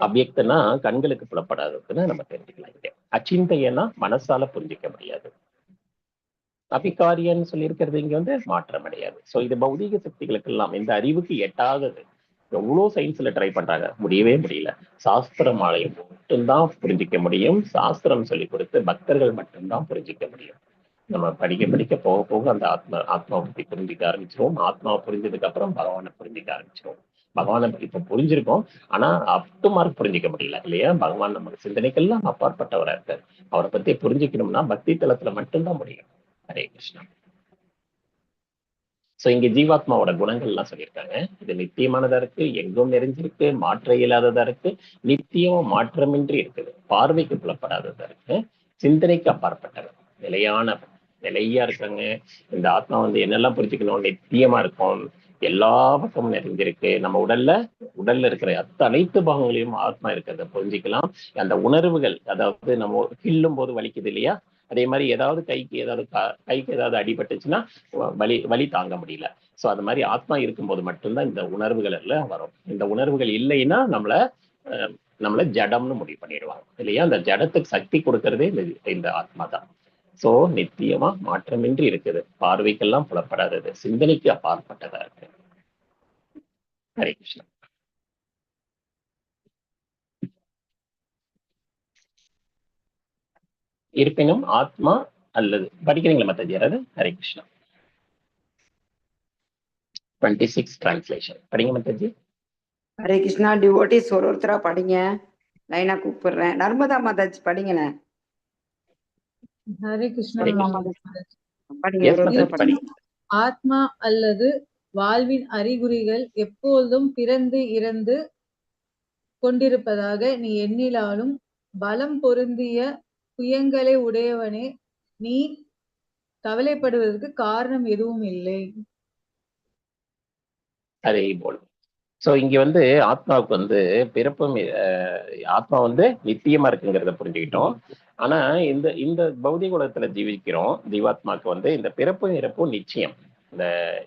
அவ்யக்தனா கண்களுக்கு புலப்படாததுன்னு நம்ம தெரிஞ்சுக்கலாம். இங்க அச்சிந்தையனா மனசால புரிஞ்சிக்க முடியாது. அபிகாரியன்னு சொல்லி இருக்கிறது இங்க மாற்றம் அடையாது. சோ இது பௌதீக சக்திகளுக்கு எல்லாம் இந்த அறிவுக்கு எட்டாதது. எவ்வளவு சயின்ஸ்ல ட்ரை பண்றாங்க, முடியவே முடியல. சாஸ்திரம் ஆலயம் மட்டும்தான் புரிஞ்சிக்க முடியும். சாஸ்திரம் சொல்லி கொடுத்து பக்தர்கள் மட்டும்தான் புரிஞ்சிக்க முடியும். நம்ம படிக்க படிக்க போக போக அந்த ஆத்மாவை பத்தி புரிஞ்சுக்க ஆரம்பிச்சிருவோம். ஆத்மாவை புரிஞ்சதுக்கு அப்புறம் பகவானை புரிஞ்சுக்க ஆரம்பிச்சிருவோம். பகவானை இப்ப புரிஞ்சிருக்கோம், ஆனா அப் டு மார்க் புரிஞ்சிக்க முடியல இல்லையா? பகவான் நம்ம சிந்தனைக்கெல்லாம் அப்பாற்பட்டவரா இருக்காரு. அவரை பத்தி புரிஞ்சுக்கணும்னா பக்தி தளத்துல மட்டும்தான் முடியும். ஹரே கிருஷ்ணா. சோ இங்க ஜீவாத்மாவோட குணங்கள் எல்லாம் சொல்லியிருக்காங்க. இது நித்தியமானதா இருக்கு, எங்கும் நிறைஞ்சிருக்கு, மாற்ற இயலாததா இருக்கு, நித்தியம் மாற்றமின்றி இருக்குது, பார்வைக்கு புலப்படாததா இருக்கு, சிந்தனைக்கு அப்பாற்பட்டவர், நிலையா இருக்காங்க. இந்த ஆத்மா வந்து என்னெல்லாம் புரிஞ்சுக்கணும், நித்தியமா இருக்கும், எல்லா பக்கமும் நிறைஞ்சிருக்கு. நம்ம உடல்ல இருக்கிற அனைத்து பாகங்களையும் ஆத்மா இருக்கிறத புரிஞ்சுக்கலாம். அந்த உணர்வுகள், அதாவது நம்ம கிள்ளும் போது வலிக்குது இல்லையா, அதே மாதிரி ஏதாவது கைக்கு ஏதாவது அடிபட்டுச்சுன்னா வலி தாங்க முடியல. சோ அது மாதிரி ஆத்மா இருக்கும்போது மட்டும்தான் இந்த உணர்வுகள் எல்லாம் வரும். இந்த உணர்வுகள் இல்லைன்னா நம்மள ஜடம்னு முடிவு பண்ணிடுவாங்க இல்லையா? அந்த ஜடத்துக்கு சக்தி கொடுக்கறதே இந்த ஆத்மா தான். சோ நித்தியமா மாற்றமின்றி இருக்குது, பார்வைக்கெல்லாம் புலப்படாதது, சிந்தனைக்கு அப்பாற்பட்டதா இருக்கு. ஹரே கிருஷ்ணா. இருப்பினும் ஆத்மா அல்லது படிக்கிறீங்களா மத்தாஜி யாராவது? ஹரே கிருஷ்ணா. 26 டிரான்ஸ்லேஷன் படிங்க மத்தாஜி. ஹரே கிருஷ்ணா. டிவோட்டிஸ் ஒருத்தரா படிங்க, லைனா கூப்பிடுறேன். நர்மதா மாதாஜி படிங்களேன். ஹரே கிருஷ்ணா. படிங்க, ஒருத்தரா படிங்க. ஆத்மா அல்லது வாழ்வின் அறிகுறிகள் எப்போதும் பிறந்து இறந்து கொண்டிருப்பதாக நீ எண்ணிலாலும் பலம் பொருந்திய புயங்களை உடையவனே, நீ கவலைப்படுவதற்கு காரணம் எதுவும் இல்லை. அதே போல் சோ இங்க வந்து ஆத்மாவுக்கு வந்து பிறப்பும் ஆத்மா வந்து நித்தியமா இருக்குங்கிறத புரிஞ்சுக்கிட்டோம். ஆனா இந்த பௌதிக உலகத்துல ஜீவிக்கிறோம் ஜீவாத்மாவுக்கு வந்து இந்த பிறப்பும் இறப்பும் நிச்சயம்.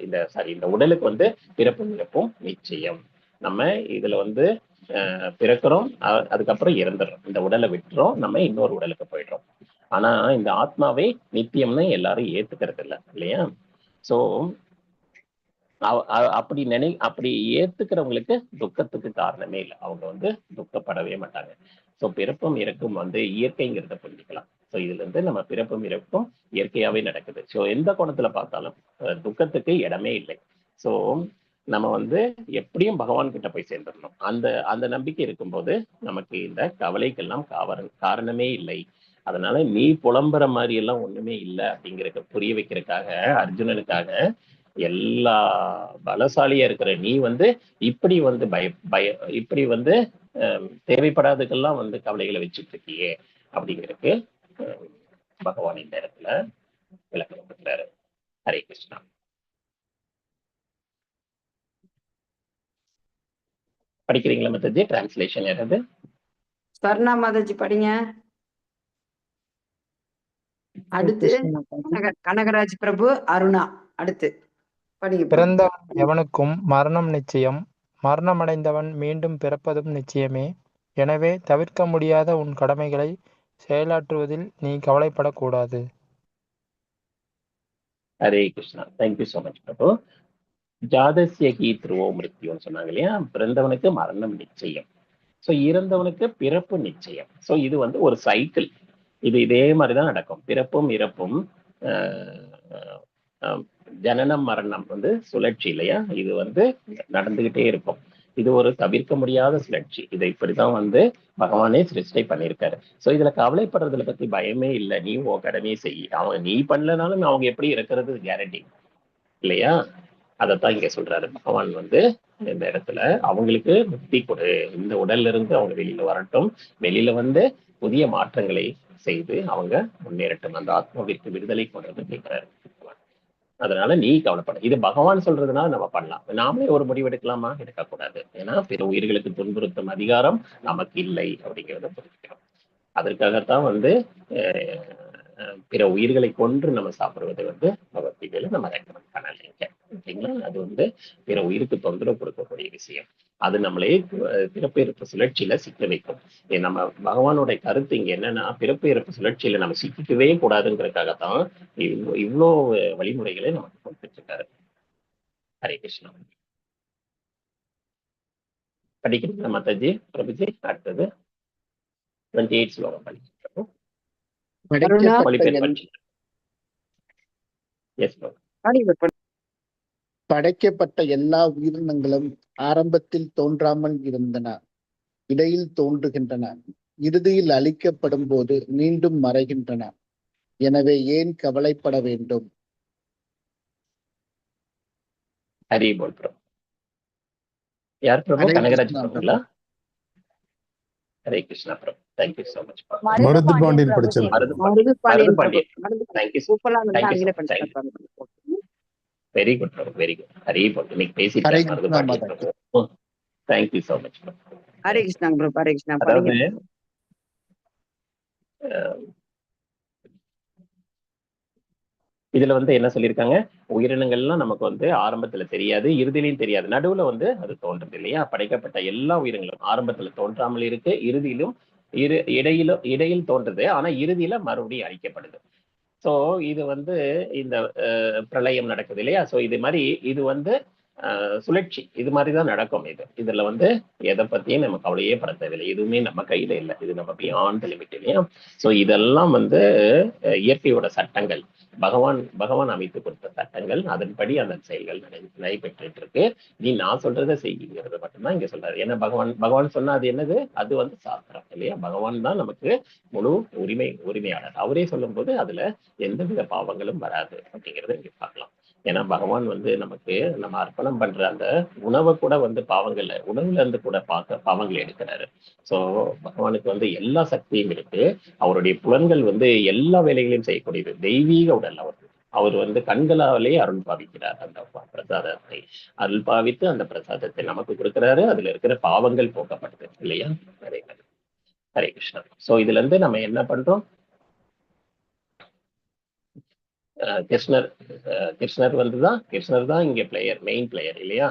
இந்த உடலுக்கு வந்து பிறப்பும் இறப்பும் நிச்சயம். நம்ம இதுல வந்து பிறக்கிறோம், அதுக்கப்புறம் இறந்துடுறோம், இந்த உடலை விட்டுறோம், நம்ம இன்னொரு உடலுக்கு போயிடுறோம். ஆனா இந்த ஆத்மாவை நித்தியம்னு எல்லாரும் ஏத்துக்கிறது இல்லை இல்லையா? சோ அப்படி ஏத்துக்கிறவங்களுக்கு துக்கத்துக்கு காரணமே இல்லை, அவங்க வந்து துக்கப்படவே மாட்டாங்க. சோ பிறப்பும் இறக்கும் வந்து இயற்கைங்கிறத புரிஞ்சுக்கலாம். சோ இதுல இருந்து நம்ம பிறப்பும் இறப்பும் இயற்கையாவே நடக்குது. சோ எந்த கோணத்துல பார்த்தாலும் துக்கத்துக்கு இடமே இல்லை. சோ நம்ம வந்து எப்படியும் பகவான் கிட்ட போய் சேர்ந்துடணும். அந்த நம்பிக்கை இருக்கும்போது நமக்கு இந்த கவலைக்கெல்லாம் காரணமே இல்லை. அதனால நீ புலம்புற மாதிரி எல்லாம் ஒண்ணுமே இல்லை அப்படிங்கிறத புரிய வைக்கிறதுக்காக அர்ஜுனனுக்காக எல்லா பலசாலியா இருக்கிற நீ வந்து இப்படி வந்து இப்படி வந்து தேவைப்படாததுக்கெல்லாம் வந்து கவலைகளை வச்சுட்டு இருக்கியே அப்படிங்கிறதுக்கு பகவான் இந்த இடத்துல விளக்கம் கொடுக்கிறாரு. ஹரே கிருஷ்ணா. படிக்கிறீங்களா மத்தாஜி? டிரான்ஸ்லேஷன் யாராவது? ஸ்வர்ணா மாதாஜி படிங்க. அடுத்து கனகராஜ் பிரபு, அருணா அடுத்து படிங்க. பிறந்தவன் எவனுக்கும் மரணம் நிச்சயம், மரணமடைந்தவன் மீண்டும் பிறப்பதும் நிச்சயமே. எனவே தவிர்க்க முடியாத உன் கடமைகளை செயலாற்றுவதில் நீ கவலைப்படக்கூடாது. Hare Krishna. Thank you so much பிரபு. ஜாதஸ்ய கீ திருவோ மிருத்யோன்னு சொன்னாங்க இல்லையா? பிறந்தவனுக்கு மரணம் நிச்சயம், சோ இறந்தவனுக்கு பிறப்பு நிச்சயம். சோ இது வந்து ஒரு சைக்கிள், இதே மாதிரிதான் நடக்கும். பிறப்பும் இறப்பும் ஜனனம் மரணம் வந்து சுழற்சி இல்லையா? இது வந்து நடந்துகிட்டே இருக்கும். இது ஒரு தவிர்க்க முடியாத சுழற்சி. இதை இப்படிதான் வந்து பகவானே சிருஷ்டை பண்ணியிருக்காரு. சோ இதுல கவலைப்படுறதுல பத்தி பயமே இல்லை. நீ உன் கடமையை செய். அவங்க நீ பண்ணலனாலும் அவங்க எப்படி இருக்கிறது கேரண்டி இல்லையா? அதைத்தான் இங்க சொல்றாரு பகவான் வந்து இந்த இடத்துல. அவங்களுக்கு முக்தி கொடு, இந்த உடல்ல இருந்து அவங்க வெளியில வரட்டும், வெளியில வந்து புதிய மாற்றங்களை செய்து அவங்க முன்னேறட்டும், அந்த ஆத்மாவிற்கு விடுதலை கொண்டு கேட்கிறாரு. அதனால நீ கவலைப்பட. இது பகவான் சொல்றதுனால நம்ம பண்ணலாம், நாமளே ஒரு முடிவு எடுக்கலாமா? எடுக்கக்கூடாது. ஏன்னா பிற உயிர்களுக்கு துன்புறுத்தும் அதிகாரம் நமக்கு இல்லை அப்படிங்கிறத புரிஞ்சுக்கணும். அதற்காகத்தான் வந்து பிற உயிர்களை கொன்று நம்ம சாப்பிடுவது வந்து பகவத்கீதையில நம்ம ரெக்கமெண்ட் பண்ணலைங்க ஓகேங்களா? அது வந்து பிற உயிருக்கு தொந்தரவு கொடுக்கக்கூடிய விஷயம். அது நம்மளே பிறப்பு இறப்பு சுழற்சியில சிக்க வைக்கும். நம்ம பகவானுடைய கருத்து இங்க என்னன்னா, பிறப்பு இறப்பு சுழற்சியில நம்ம சிக்கிக்கவே கூடாதுங்கிறதுக்காகத்தான் இவ்வளோ வழிமுறைகளை நமக்கு கொடுத்துட்டு இருக்காரு. ஹரே கிருஷ்ணா. படிக்கிறீங்களா மத்தாஜி? பிரபுஜி அடுத்தது 28 ஸ்லோகம் படிக்கிறோம். Yes bro. படைக்கப்பட்ட எல்லா உயிரினங்களும் ஆரம்பத்தில் தோன்றாமல் இருந்தன, இடையில் தோன்றுகின்றன, இறுதியில் அழிக்கப்படும் போது மீண்டும் மறைகின்றன. எனவே ஏன் கவலைப்பட வேண்டும்? ஹரி போல் ப்ரோ. யார் பிரபு? ஹரே கனகராஜ் கிருஷ்ணா பிரபுங்களா? Hare Krishna Prabhu. Thank you so much. Marudhu Pandiyan Prabhuji. படிச்சிருக்கேன். மருது மருது மருது பாண்டியன் பாண்டியன். மருது தேங்க்யூ சூப்பரா இருந்தா தேங்க்யூ ஆங்கில ஸோ மச். தேங்க்யூ. படிச்சு very good bro, very good. Hari போல் இன்னைக்கு ஹரே பேசியிருக்காரு மருது கிருஷ்ணா பாண்டியன் மாதா. Prabhu. Thank you so much bro. Hare Krishna bro, Hare Krishna அதாவது படிங்க. அஹ், இதுல வந்து என்ன சொல்லியிருக்காங்க, உயிரினங்கள்லாம் நமக்கு வந்து ஆரம்பத்துல தெரியாது, இறுதியிலையும் தெரியாது, நடுவுல வந்து அது தோன்றுது இல்லையா. படைக்கப்பட்ட எல்லா உயிரினங்களும் ஆரம்பத்துல தோன்றாமல் இருக்கு, இறுதியிலும் இடையில் தோன்றுது, ஆனா இறுதியில மறுபடியும் அழிக்கப்படுது. சோ இது வந்து இந்த பிரளயம் நடக்குது இல்லையா. சோ இது மாதிரி இது வந்து சுழற்சி, இது மாதிரிதான் நடக்கும். இதுல வந்து எதை பத்தியும் நம்ம கவலையே பட தேவையில்லை, எதுவுமே நம்ம கையில இல்லை, இது நம்ம பியாண்ட் லிமிட் இல்லையா. சோ இதெல்லாம் வந்து இயற்கையோட சட்டங்கள், பகவான் அமைத்து கொடுத்த சட்டங்கள், அதன்படி அந்த செயல்கள் நடைபெற்று இருக்கு. நீ நான் சொல்றதை செய்கிறது மட்டும்தான் இங்க சொல்றாரு. ஏன்னா பகவான் சொன்னா அது என்னது, அது வந்து சாஸ்திரம் இல்லையா. பகவான் தான் நமக்கு முழு உரிமையாளர். அவரே சொல்லும் போது அதுல எந்தவித பாவங்களும் வராது அப்படிங்கறத இங்க பார்க்கலாம். ஏன்னா பகவான் வந்து நமக்கு நம்ம அர்ப்பணம் பண்ற அந்த உணவை கூட வந்து உணவுல இருந்து கூட பாவங்களை எடுக்கிறாரு. சோ பகவானுக்கு வந்து எல்லா சக்தியும் இருக்கு. அவருடைய புலன்கள் வந்து எல்லா வேலைகளையும் செய்யக்கூடியது. தெய்வீக உடல் அவர் வந்து கண்களாலேயே அருள் பாவிக்கிறார். அந்த பிரசாதத்தை அருள் பாவித்து அந்த பிரசாதத்தை நமக்கு கொடுக்கிறாரு. அதுல இருக்கிற பாவங்கள் போக்கப்படுது இல்லையா. ஹரே கிருஷ்ணா. சோ இதுல இருந்து நம்ம என்ன பண்றோம், கிருஷ்ணர் தான் இங்க மெயின் பிளேயர் இல்லையா.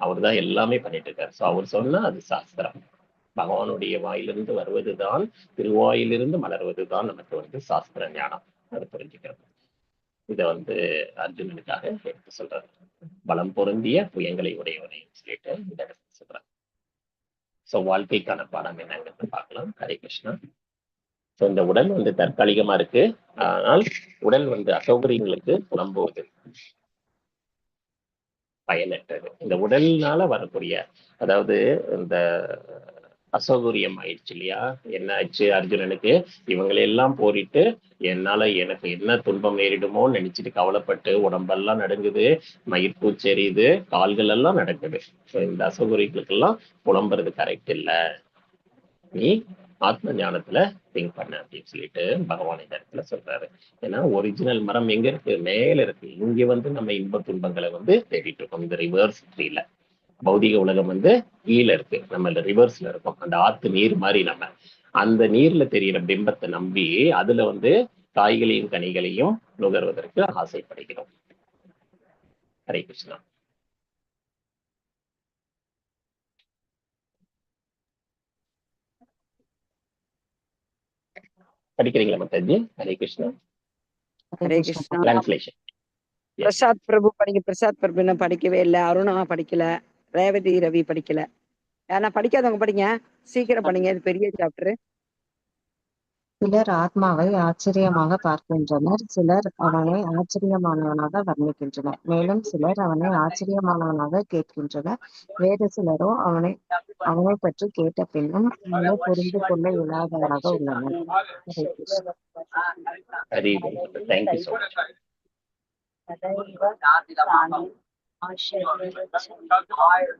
அவர் தான் எல்லாமே பண்ணிட்டு இருக்காரு. சோ அவர் சொன்னா அது சாஸ்திரம். பகவானுடைய வாயிலிருந்து வருவதுதான், திருவாயிலிருந்து மலர்வதுதான் நமக்கு வந்து சாஸ்திர ஞானம். அது புரிஞ்சுக்கிறது. இதை வந்து அர்ஜுனனுக்காக எடுத்து சொல்றாரு. பலம் பொருந்திய புயங்களை உடையவனை சொல்லிட்டு இந்த இடத்துல சொல்றாரு. சோ வாழ்க்கைக்கான பாடம் என்னங்கிறது பார்க்கலாம். ஹரே கிருஷ்ணா. ஸோ இந்த உடல் வந்து தற்காலிகமா இருக்கு, ஆனால் உடல் வந்து அசௌகரியங்களுக்கு புலம்புவது, பயனற்றது. இந்த உடல்னால வரக்கூடிய, அதாவது இந்த அசௌகரியம் ஆயிடுச்சு இல்லையா. என்ன ஆச்சு அர்ஜுனனுக்கு, இவங்களெல்லாம் போரிட்டு எனக்கு என்ன துன்பம் நேரிடுமோன்னு நினைச்சிட்டு கவலைப்பட்டு உடம்பெல்லாம் நடுங்குது, மயிர்பூச்செறியுது, கால்கள் எல்லாம் நடக்குது. இந்த அசௌகரியங்களுக்கெல்லாம் புலம்புறது கரெக்ட் இல்லை, நீ ஆத்ம ஞானத்துல திங்க் பண்ண அப்படின்னு சொல்லிட்டு பகவான் இந்த இடத்துல சொல்றாரு. ஏன்னா ஒரிஜினல் மரம் எங்க இருக்கு, மேல இருக்கு. இங்க வந்து நம்ம இன்ப துன்பங்களை வந்து தேடிட்டு இருக்கோம். இந்த ரிவர்ஸ் த்ரீல பௌதிக உலகம் வந்து கீழே இருக்கு, நம்ம இந்த ரிவர்ஸ்ல இருக்கோம். அந்த ஆத்து நீர் மாதிரி நம்ம அந்த நீர்ல தெரியிற பிம்பத்தை நம்பி அதுல வந்து காய்களையும் கனிகளையும் நுகர்வதற்கு ஆசைப்படுகிறோம். ஹரே கிருஷ்ணா. படிக்கிறீங்களா மத்தாஜி? ஹரே கிருஷ்ணா. ஹரே கிருஷ்ணா. டிரான்ஸ்லேஷன். பிரசாத் பிரபு படிங்க. பிரசாத் பிரபு இன்னும் படிக்கவே இல்லை. அருணா படிக்கல. ரேவதி ரவி படிக்கல. யாரா படிக்காதவங்க படிங்க, சீக்கிரம் படிங்க, இது பெரிய சாப்டர். சிலர் ஆத்மாவை ஆச்சரியமாக பார்க்கின்றனர், சிலர் அவனை ஆச்சரியமானவனாக வர்ணிக்கின்றனர், மேலும் சிலர் அவனை ஆச்சரியமானவனாக கேட்கின்றனர், வேறு சிலரோ அவனை பற்றி கேட்ட பின்னும் அவனை புரிந்து கொள்ள இயலாதவராக உள்ளனர். Hare Krishna. Thank you so much.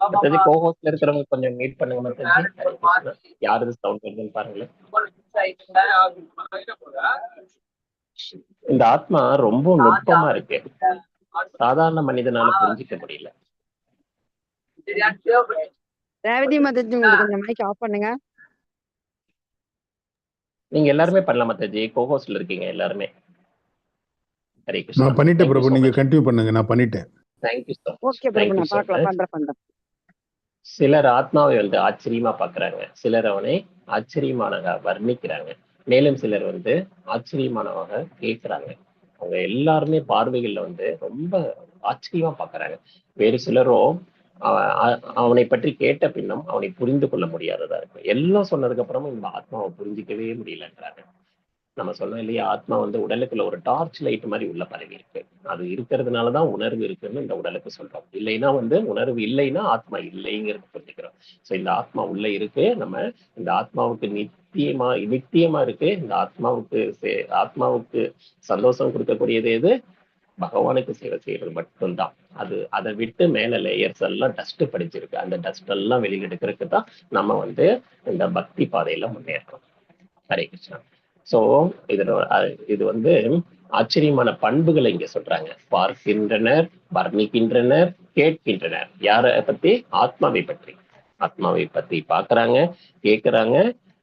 மத்தாஜி கோஹோஸ்ட்ல இருக்கிறவங்க கொஞ்சம் மீட் பண்ணுங்க மத்தாஜி. யாரு சவுண்ட் வருதுன்னு பாருங்களேன். இந்த ஆத்மா ரொம்ப நுட்பமா இருக்கு, சாதாரண மனிதனால புரிஞ்சிக்க முடியல. ரேவதி மதத்தி உங்களுக்கு கொஞ்சம் மைக் ஆஃப் பண்ணுங்க. நீங்க எல்லாருமே பண்ணலாம் மத்தாஜி, கோஹோஸ்ட்ல இருக்கீங்க எல்லாருமே. ஹரே கிருஷ்ணா. நான் பண்ணிட்டேன் பிரபு, நீங்க கண்டினியூ பண்ணுங்க. நான் பண்ணிட்டேன். Thank you so much. ஓகே பிரபு, நான் பார்க்கலாம், பண்றேன். சிலர் ஆத்மாவை வந்து ஆச்சரியமா பாக்குறாங்க, சிலர் அவனை ஆச்சரியமானதாக வர்ணிக்கிறாங்க, மேலும் சிலர் வந்து ஆச்சரியமானவங்க கேட்கிறாங்க. அவங்க எல்லாருமே பார்வைகள்ல வந்து ரொம்ப ஆச்சரியமா பாக்குறாங்க. வேறு சிலரோ அவனை பற்றி கேட்ட பின்னும் அவனை புரிந்து கொள்ள முடியாததா இருக்கு. எல்லாம் சொன்னதுக்கு அப்புறமும் இந்த ஆத்மாவை புரிஞ்சிக்கவே முடியலன்றாங்க. நம்ம சொன்னோம் இல்லையா, ஆத்மா வந்து உடலுக்குள்ள ஒரு டார்ச் லைட் மாதிரி உள்ள பரவி இருக்கு. அது இருக்கிறதுனாலதான் உணர்வு இருக்குன்னு இந்த உடலுக்கு சொல்றோம். இல்லைன்னா வந்து உணர்வு இல்லைன்னா ஆத்மா இல்லைங்கிறது புரிஞ்சுக்கிறோம். ஸோ இந்த ஆத்மா உள்ள இருக்கு. நம்ம இந்த ஆத்மாவுக்கு நித்தியமா இருக்கு. இந்த ஆத்மாவுக்கு சந்தோஷம் கொடுக்கக்கூடியது எது? பகவானுக்கு சேவை செய்யறது மட்டும்தான். அதை விட்டு மேல லேயர்ஸ் எல்லாம் டஸ்ட் படிச்சிருக்கு. அந்த டஸ்ட் எல்லாம் வெளியில எடுக்கிறதுக்கு தான் நம்ம வந்து இந்த பக்தி பாதையில முன்னேறோம். ஹரே கிருஷ்ணா. சோ இது வந்து ஆச்சரியமான பண்புகளை இங்க சொல்றாங்க. பார்க்கின்றனர், வர்ணிக்கின்றனர், கேட்கின்றனர். யாரை பத்தி? ஆத்மாவை பற்றி. ஆத்மாவை பத்தி பாக்குறாங்க, கேட்கிறாங்க,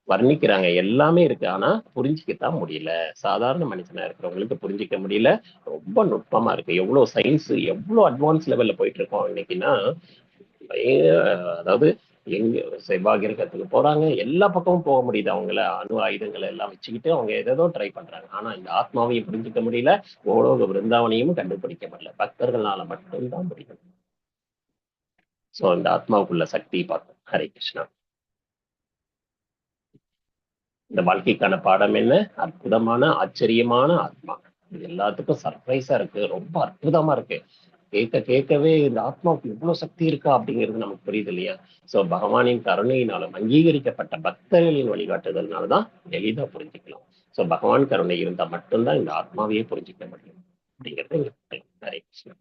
வர்ணிக்கிறாங்க. எல்லாமே இருக்கு. ஆனா புரிஞ்சுக்கத்தான் முடியல. சாதாரண மனுஷனா இருக்கிறவங்களுக்கு புரிஞ்சிக்க முடியல. ரொம்ப நுட்பமா இருக்கு. எவ்வளவு சயின்ஸ், எவ்வளவு அட்வான்ஸ் லெவல்ல போயிட்டு இருக்கோம் இன்னைக்குன்னா, அதாவது எங்க செவ்வாய் கிரகத்துக்கு போறாங்க, எல்லா பக்கமும் போக முடியுது. அவங்கள அணு ஆயுதங்களை எல்லாம் வச்சுக்கிட்டு அவங்க ஏதோ ட்ரை பண்றாங்க. ஆனா இந்த ஆத்மாவையும் புரிஞ்சுக்க முடியல, கோலோக பிருந்தாவனையும் கண்டுபிடிக்க முடியல. பக்தர்களால மட்டும்தான் முடியும். சோ இந்த ஆத்மாவுக்குள்ள சக்தி பார்க்கும். ஹரே கிருஷ்ணா. இந்த வாழ்க்கைக்கான பாடம் என்ன? அற்புதமான ஆச்சரியமான ஆத்மா. இது எல்லாத்துக்கும் சர்ப்ரைஸா இருக்கு. ரொம்ப அற்புதமா இருக்கு. கேட்கவே இந்த ஆத்மாவுக்கு இவ்வளவு சக்தி இருக்கா அப்படிங்கிறது நமக்கு புரியுது இல்லையா? சோ பகவானின் கருணையினாலும் அங்கீகரிக்கப்பட்ட பக்தர்களின் வழிகாட்டுதல்னாலதான் எளிதா புரிஞ்சுக்கலாம். சோ பகவான் கருணை இருந்தா மட்டும்தான் இந்த ஆத்மாவையே புரிஞ்சுக்க முடியும் அப்படிங்கிறது எங்களுக்கு. ஹரே கிருஷ்ணா.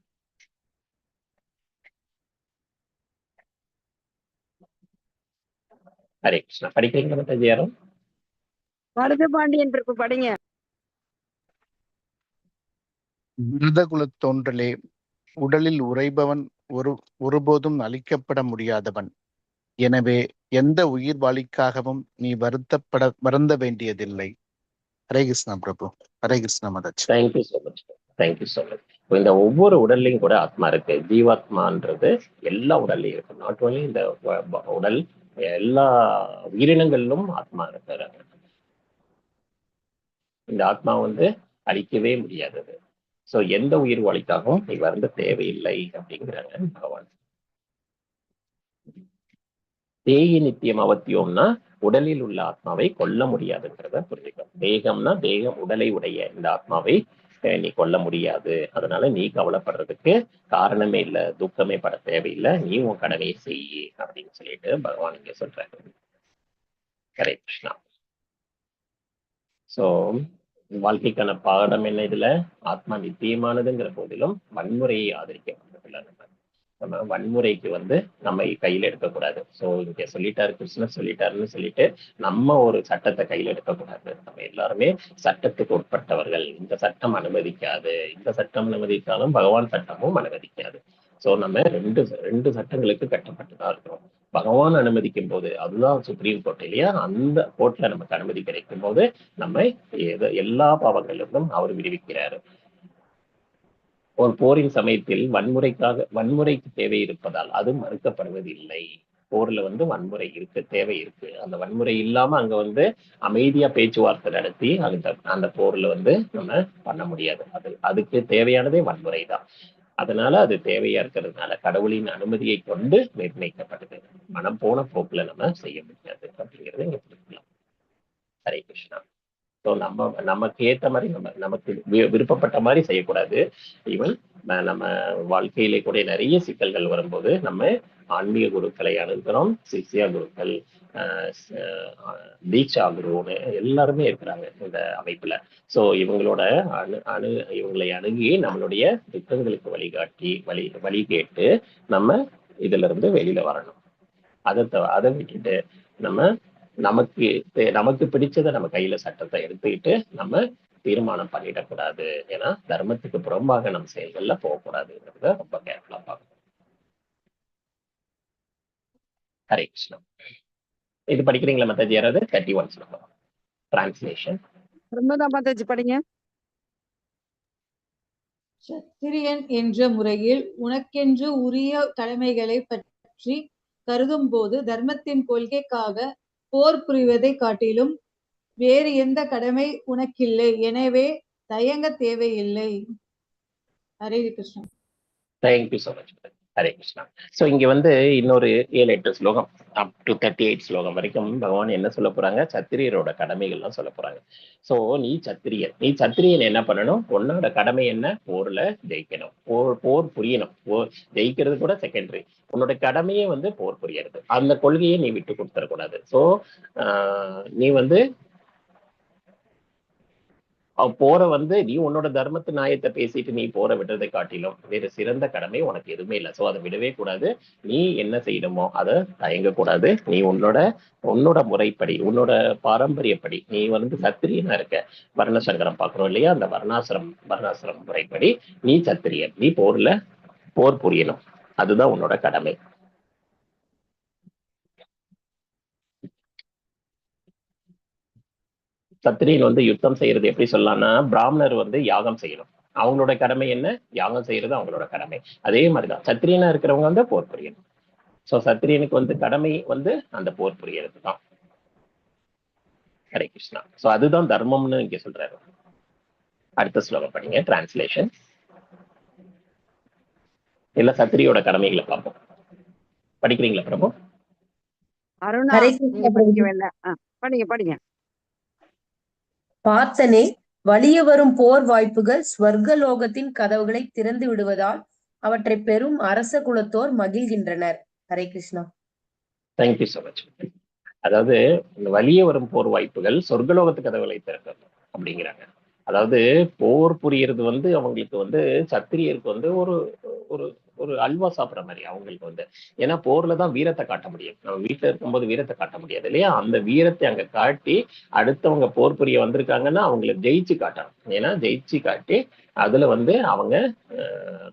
ஹரே கிருஷ்ணா. படிக்கிறீங்க மத்த யாரும்? பரத பாண்டியன் பிரபு படிங்க. விருதகுலத் தோன்றலே, உடலில் உறைபவன் ஒருபோதும் அழிக்கப்பட முடியாதவன். எனவே எந்த உயிர் வாழிக்காகவும் நீ வருந்த வேண்டியதில்லை. ஹரே கிருஷ்ணா பிரபு. ஹரே கிருஷ்ணா மதாஜ். Thank you so much. Thank you so much. இந்த ஒவ்வொரு உடல்லையும் கூட ஆத்மா இருக்கு. ஜீவாத்மான்றது எல்லா உடல்லையும் இருக்கு. நாட் ஓன்லி இந்த உடல், எல்லா உயிரினங்களிலும் ஆத்மா இருக்கிறாங்க. இந்த ஆத்மா வந்து அழிக்கவே முடியாதது. சோ எந்த உயிர் வாழிக்காகவும் நீ வருந்த தேவையில்லை அப்படிங்கிறாங்க பகவான். தேகி நித்தியம் அவத்தியம்னா உடலில் உள்ள ஆத்மாவை கொல்ல முடியாதுங்கிறத புரிஞ்சுக்கணும். தேகம்னா தேகம், உடலை உடைய இந்த ஆத்மாவை நீ கொல்ல முடியாது. அதனால நீ கவலைப்படுறதுக்கு காரணமே இல்லை, துக்கமே பட தேவையில்லை, நீ உன் கடமையை செய்யி அப்படின்னு சொல்லிட்டு பகவான் இங்க சொல்றாரு. ஹரே கிருஷ்ணா. சோ வாழ்க்கைக்கான பாடம் என்ன? இதுல ஆத்மா நித்தியமானதுங்கிற போதிலும் வன்முறையை ஆதரிக்கப்பட்டதில்லை. நம்ம வன்முறைக்கு வந்து நம்ம கையில எடுக்கக்கூடாது. சோ இங்க சொல்லிட்டாரு, கிருஷ்ணர் சொல்லிட்டாருன்னு சொல்லிட்டு நம்ம ஒரு சட்டத்தை கையில எடுக்கக்கூடாது. நம்ம எல்லாருமே சட்டத்துக்கு உட்பட்டவர்கள். இந்த சட்டம் அனுமதிக்காது, இந்த சட்டம் அனுமதித்தாலும் பகவான் சட்டமும் அனுமதிக்காது. சோ நம்ம ரெண்டு சட்டங்களுக்கு கட்டப்பட்டுதான் இருக்கிறோம். பகவான் அனுமதிக்கும் போது, அதுதான் சுப்ரீம் கோர்ட் இல்லையா, அந்த கோர்ட்ல நமக்கு அனுமதி கிடைக்கும் போது நம்ம எல்லா பாவங்களிலிருந்தும் அவர் விடுவிக்கிறாரு. ஒரு போரின் சமயத்தில் வன்முறைக்கு தேவை இருப்பதால் அது மறுக்கப்படுவதில்லை. போர்ல வந்து வன்முறை இருக்கு, தேவை இருக்கு. அந்த வன்முறை இல்லாம அங்க வந்து அமைதியா பேச்சுவார்த்தை நடத்தி அந்த போர்ல வந்து நம்ம பண்ண முடியாது. அதுக்கு தேவையானதே வன்முறை தான். அதனால அது தேவையா இருக்கிறதுனால கடவுளின் அனுமதியை கொண்டு நிர்ணயிக்கப்படுது. மனம் போன போக்குல நம்ம செய்ய முடியாது அப்படிங்கிறது இங்க புரிஞ்சுக்கலாம். ஹரே கிருஷ்ணா. ஸோ நமக்கு ஏற்ற மாதிரி நமக்கு விருப்பப்பட்ட மாதிரி செய்யக்கூடாது. ஈவன் நம்ம வாழ்க்கையிலே கூட நிறைய சிக்கல்கள் வரும்போது நம்ம ஆன்மீக குருக்களை அணுகிறோம். சிஷ்யா குருக்கள், தீட்சா குருன்னு எல்லாருமே இருக்கிறாங்க இந்த அமைப்புல. ஸோ இவங்களோட இவங்களை அணுகி நம்மளுடைய துக்கங்களுக்கு வழிகாட்டி வழி கேட்டு நம்ம இதுல இருந்து வெளியில வரணும். அதை விட்டுட்டு நமக்கு பிடிச்சதை நம்ம கையில சட்டத்தை எடுத்துக்கிட்டு நம்ம தீர்மானம் பண்ணிடக்கூடாது. ஏன்னா தர்மத்துக்கு புறம்பாக நம்ம செயல்கள்ல போகக்கூடாதுங்கிறத ரொம்ப கேர்ஃபுல்லா பார்க்கணும். ஹரே கிருஷ்ணா. இது படிக்கிறீங்களா மத்தாஜி? யாராவது 31 ஸ்லோகம் டிரான்ஸ்லேஷன். பிரம்மதா மாதாஜி படிங்க. சத்திரியன் என்ற முறையில் உனக்கென்று உரிய கடமைகளை பற்றி கருதும் போது தர்மத்தின் கொள்கைக்காக போர் புரிவதை காட்டிலும் வேறு எந்த கடமை உனக்கில்லை. எனவே தயங்க தேவையில்லை. Hare Krishna. Thank you so much. Hare Krishna. So இங்க வந்து இன்னொரு 7-8 ஸ்லோகம் அப் டு 38 ஸ்லோகம் வரைக்கும் பகவான் என்ன சொல்ல போறாங்க, சத்திரியரோட கடமைகள்லாம் சொல்ல போறாங்க. சோ நீ சத்திரியன் என்ன பண்ணணும், உன்னோட கடமை என்ன, போர்ல ஜெயிக்கணும், போர் புரியணும். ஜெயிக்கிறது கூட செகண்டரி, உன்னோட கடமையே வந்து போர் புரியறது. அந்த கொள்கையை நீ விட்டு கொடுத்துடக்கூடாது. சோ நீ வந்து போற வந்து நீ உன்னோட தர்மத்து நியாயத்தை பேசிட்டு நீ போற விடுறதை காட்டிலும் வேறு சிறந்த கடமை உனக்கு எதுவுமே இல்லை. சோ அதை விடவே கூடாது. நீ என்ன செய்யணுமோ அதை தயங்க கூடாது. நீ உன்னோட முறைப்படி, உன்னோட பாரம்பரியப்படி நீ வந்து சத்திரியனா இருக்க. வர்ணசங்கரம் பாக்குறோம் இல்லையா, அந்த வர்ணாசிரம் முறைப்படி நீ சத்திரியன், நீ போர் புரியணும். அதுதான் உன்னோட கடமை. சத்திரியன் வந்து யுத்தம் செய்யறது எப்படி சொல்லலாம்னா, பிராமணர் வந்து யாகம் செய்யணும், அவங்களோட கடமை என்ன, யாகம் செய்யறது அவங்களோட கடமை. அதே மாதிரிதான் சத்திரியனா இருக்கிறவங்க வந்து போர் புரியணும். சோ சத்திரியனுக்கு வந்து கடமை வந்து அந்த போர் புரியறது தான். ஹரே கிருஷ்ணா. சோ அதுதான் தர்மம்னு இங்க சொல்றாரு. அடுத்த ஸ்லோகம் படிங்க, டிரான்ஸ்லேஷன். இல்ல சத்திரியோட கடமைகளை பார்ப்போம். படிக்கிறீங்களா பிரபு? அருணா நீங்க படிக்கவே இல்லை. படிங்க. பார்த்தனே, வலிய வரும் போர் வாய்ப்புகள் ஸ்வர்கலோகத்தின் கதவுகளை திறந்து விடுவதால் அவற்றை பெரும் அரச குலத்தோர் மகிழ்கின்றனர். Hare Krishna. Thank you so much. அதாவது வலிய வரும் போர் வாய்ப்புகள் சொர்க்கலோகத்து கதவுகளை திறக்கிறது அப்படிங்கிறாங்க. அதாவது போர் புரியறது வந்து அவங்களுக்கு வந்து சத்திரியருக்கு வந்து ஒரு ஒரு ஒரு அல்வா சாப்பிட்ற மாதிரி அவங்களுக்கு வந்து. ஏன்னா போர்ல தான் வீரத்தை காட்ட முடியும். நம்ம வீட்டுல இருக்கும்போது வீரத்தை காட்ட முடியாது இல்லையா, அந்த வீரத்தை அங்க காட்டி அடுத்தவங்க போர் புரிய வந்திருக்காங்கன்னா அவங்களை ஜெயிச்சு காட்டணும். ஏன்னா ஜெயிச்சு காட்டி அதுல வந்து அவங்க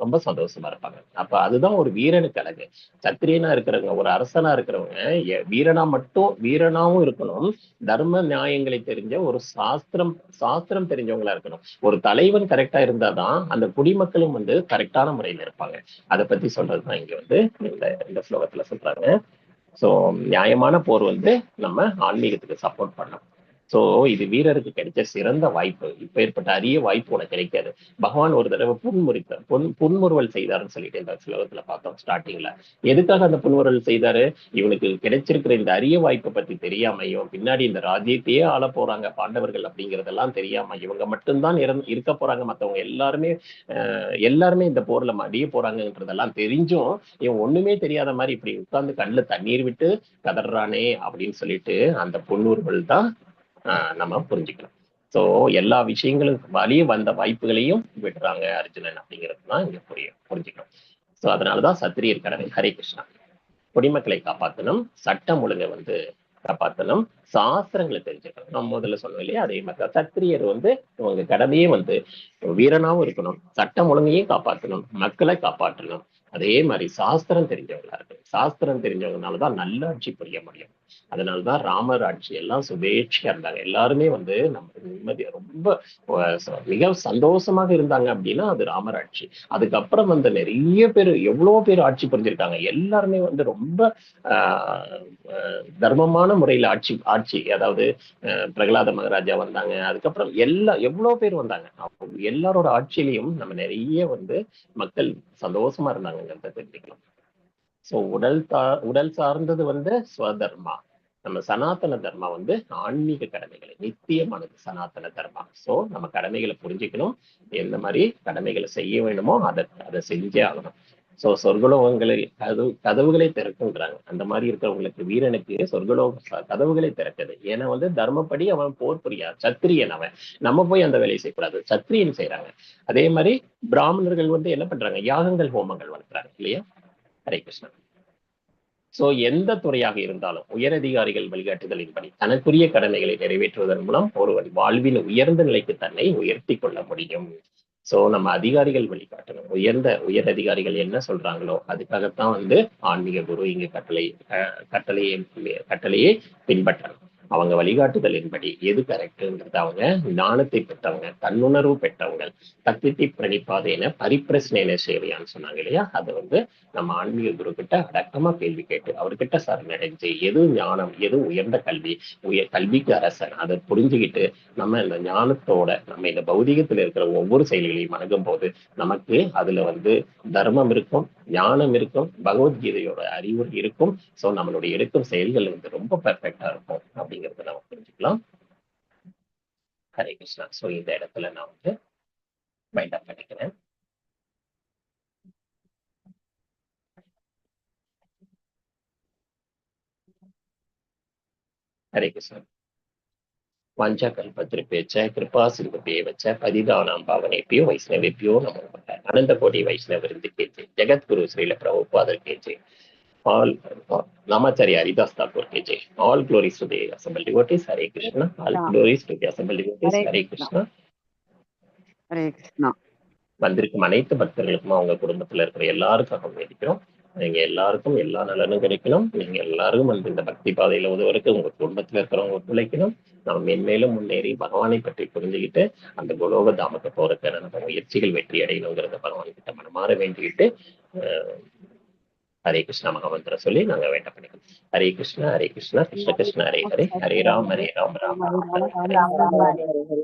ரொம்ப சந்தோஷமா இருப்பாங்க. அப்ப அதுதான் ஒரு வீரனுக்கு அழகு. சத்திரியனா இருக்கிறவங்க, ஒரு அரசனா இருக்கிறவங்க வீரனாவும் இருக்கணும், தர்ம நியாயங்களை தெரிஞ்ச ஒரு சாஸ்திரம் தெரிஞ்சவங்களா இருக்கணும். ஒரு தலைவன் கரெக்டா இருந்தாதான் அந்த குடிமக்களும் வந்து கரெக்டான முறையில இருப்பாங்க. அதை பத்தி சொல்றதுதான் இங்க வந்து இந்த ஸ்லோகத்துல சொல்றாங்க. சோ நியாயமான போர் வந்து நம்ம ஆன்மீகத்துக்கு சப்போர்ட் பண்ணலாம். சோ இது வீரருக்கு கிடைச்ச சிறந்த வாய்ப்பு. இப்ப ஏற்பட்ட அரிய வாய்ப்பு உனக்கு கிடைக்காது. பகவான் ஒரு தடவை புன்முறுவல் செய்தாருன்னு சொல்லிட்டு இந்த ஸ்லோகத்துல பார்த்தோம் ஸ்டார்டிங்ல. எதுக்காக அந்த புன்முறுவல் செய்தாரு, இவனுக்கு கிடைச்சிருக்கிற இந்த அரிய வாய்ப்பை பத்தி தெரியாமையும், பின்னாடி இந்த ராஜ்யத்தையே ஆள போறாங்க பாண்டவர்கள் அப்படிங்கறதெல்லாம் தெரியாம, இவங்க மட்டும்தான் இருக்க போறாங்க, மத்தவங்க எல்லாருமே இந்த போர்ல மடிய போறாங்கன்றதெல்லாம் தெரிஞ்சும் இவன் ஒண்ணுமே தெரியாத மாதிரி இப்படி உட்கார்ந்து கண்ணுல தண்ணீர் விட்டு கதறானே அப்படின்னு சொல்லிட்டு அந்த புன்முறுவல் தான் நம்ம புரிஞ்சுக்கணும். சோ எல்லா விஷயங்களும் வழியே வந்த வாய்ப்புகளையும் விடுறாங்க அர்ஜுனன் அப்படிங்கிறது தான் இங்க புரிஞ்சுக்கணும். சோ அதனாலதான் சத்திரியர் கடமை. ஹரே கிருஷ்ணா. குடிமக்களை காப்பாற்றணும், சட்டம் ஒழுங்கை வந்து காப்பாற்றணும், சாஸ்திரங்களை தெரிஞ்சுக்கணும். நம்ம முதல்ல சொன்னோம் இல்லையா, அதே மாதிரி சத்திரியர் வந்து இவங்க கடமையே வந்து வீரனாவும் இருக்கணும், சட்டம் ஒழுங்கையும் காப்பாற்றணும், மக்களை காப்பாற்றணும், அதே மாதிரி சாஸ்திரம் தெரிஞ்சவங்களா இருக்கு. சாஸ்திரம் தெரிஞ்சவங்கனாலதான் நல்ல ஆட்சி புரிய முடியும். அதனாலதான் ராமர் ஆட்சி எல்லாம் சுபேட்சையா இருந்தாங்க. எல்லாருமே வந்து நம்ம நிம்மதியா ரொம்ப மிக சந்தோஷமாக இருந்தாங்க அப்படின்னா அது ராமர் ஆட்சி. அதுக்கப்புறம் வந்து நிறைய பேர், எவ்வளவு பேர் ஆட்சி புரிஞ்சிருக்காங்க. எல்லாருமே வந்து ரொம்ப தர்மமான முறையில ஆட்சி அதாவது பிரகலாத மகாராஜா வந்தாங்க, அதுக்கப்புறம் எவ்வளவு பேர் வந்தாங்க. எல்லாரோட ஆட்சியிலையும் நம்ம நிறைய வந்து மக்கள் சந்தோஷமா இருந்தாங்கிறத தெரிஞ்சுக்கலாம். சோ உடல் சார்ந்தது வந்து ஸ்வதர்மா. நம்ம சனாதன தர்மா வந்து ஆன்மீக கடமைகளை, நித்தியமானது சனாதன தர்மா. சோ நம்ம கடமைகளை புரிஞ்சுக்கணும், எந்த மாதிரி கடமைகளை செய்ய வேணுமோ அதை செஞ்சே ஆகணும். சோ சொர்க்கலோகங்களை கதவுகளை திறக்குங்கிறாங்க. அந்த மாதிரி இருக்கிறவங்களுக்கு, வீரனுக்கு சொர்க்கலோக கதவுகளை திறக்குது. ஏன்னா வந்து தர்மப்படி அவன் போர் புரியா, சத்திரியன் அவன். நம்ம போய் அந்த வேலையை செய்யக்கூடாது, சத்திரியன் செய்யறாங்க. அதே மாதிரி பிராமணர்கள் வந்து என்ன பண்றாங்க, யாகங்கள் ஹோமங்கள் வளர்க்குறாங்க இல்லையா. ஹரே கிருஷ்ணா. சோ எந்த துறையாக இருந்தாலும் உயரதிகாரிகள் வழிகாட்டுதலின்படி தனக்குரிய கடமைகளை நிறைவேற்றுவதன் மூலம் ஒருவன் வாழ்வின் உயர்ந்த நிலைக்கு தன்னை உயர்த்தி கொள்ள முடியும். சோ நம்ம அதிகாரிகள் வழிகாட்டணும். உயர் அதிகாரிகள் என்ன சொல்றாங்களோ அதுக்காகத்தான் வந்து ஆன்மீக குரு இங்க கட்டளையை பின்பற்றணும். அவங்க வழிகாட்டுதலின்படி எது கரெக்டுங்கிறது அவங்க ஞானத்தை பெற்றவங்க, தன்னுணர்வு பெற்றவங்க, தத்தித்தி பிரணிப்பாதேன பரிப்பிரச்சனையின சேவையான்னு சொன்னாங்க இல்லையா? அது வந்து நம்ம ஆன்மீக குரு கிட்ட அடக்கமா கேள்வி கேட்டு அவர்கிட்ட சரணடைஞ்சு எது ஞானம், எது உயர்ந்த கல்வி, கல்விக்கு அரசன், அதை புரிஞ்சுக்கிட்டு நம்ம இந்த ஞானத்தோட நம்ம இந்த பௌதிகத்துல இருக்கிற ஒவ்வொரு செயல்களையும் அணுகும் போது நமக்கு அதுல வந்து தர்மம் இருக்கும், ஞானம் இருக்கும், பகவத்கீதையோட அறிவுரை இருக்கும். சோ நம்மளுடைய எடுக்கும் செயல்கள் வந்து ரொம்ப பெர்ஃபெக்டா இருக்கும் அப்படிங்கறத நம்ம புரிஞ்சுக்கலாம். ஹரே கிருஷ்ணா. சோ இந்த இடத்துல நான் வந்து மைண்ட் அப் பண்ணிக்கிறேன். ஹரே கிருஷ்ணா. வாஞ்சா கல்பத்ருபேச்ச கிருபா சிந்துபேவச்ச பதிதானாம் பாவனேபியோ வைஷ்ணவேபியோ நமோ நமः. அனந்த கோடி வைஷ்ணவ விருந்துக்கே Jai. Jagadguru Srila பிரபுபாதர்க்கே Jai. All Namacharya Haridas Thakur ke jai. All glories to the assembled devotees. Hare Krishna. All glories to the assembled devotees. Hare Krishna. Hare Krishna. வந்திருக்கும் அனைத்து பக்தர்களுக்கும் அவங்க குடும்பத்துல இருக்கிற எல்லாருக்கும் வேண்டிக்கிறோம். நீங்க எல்லாருக்கும் எல்லா நலனும் கிடைக்கணும். நீங்க எல்லாரும் வந்து இந்த பக்தி பாதையில உதவுறதுக்கு உங்க குடும்பத்துல இருக்கிறவங்க ஒத்துழைக்கணும். நம்ம மென்மேலும் முன்னேறி பகவானை பற்றி புரிஞ்சுக்கிட்டு அந்த குலோக தாமத்தை போறதுக்கான நம்ம முயற்சிகள் வெற்றி அடையணுங்கிறத பகவான் கிட்ட மனமாற வேண்டிக்கிட்டு ஹரே கிருஷ்ணா மகாமந்திர சொல்லி நாங்க வேண்ட பண்ணிக்கணும். ஹரே கிருஷ்ணா கிருஷ்ண கிருஷ்ண ஹரே ஹரே, ஹரே ராம் ராம் ராம் ராம ராம ஹரே ஹரே.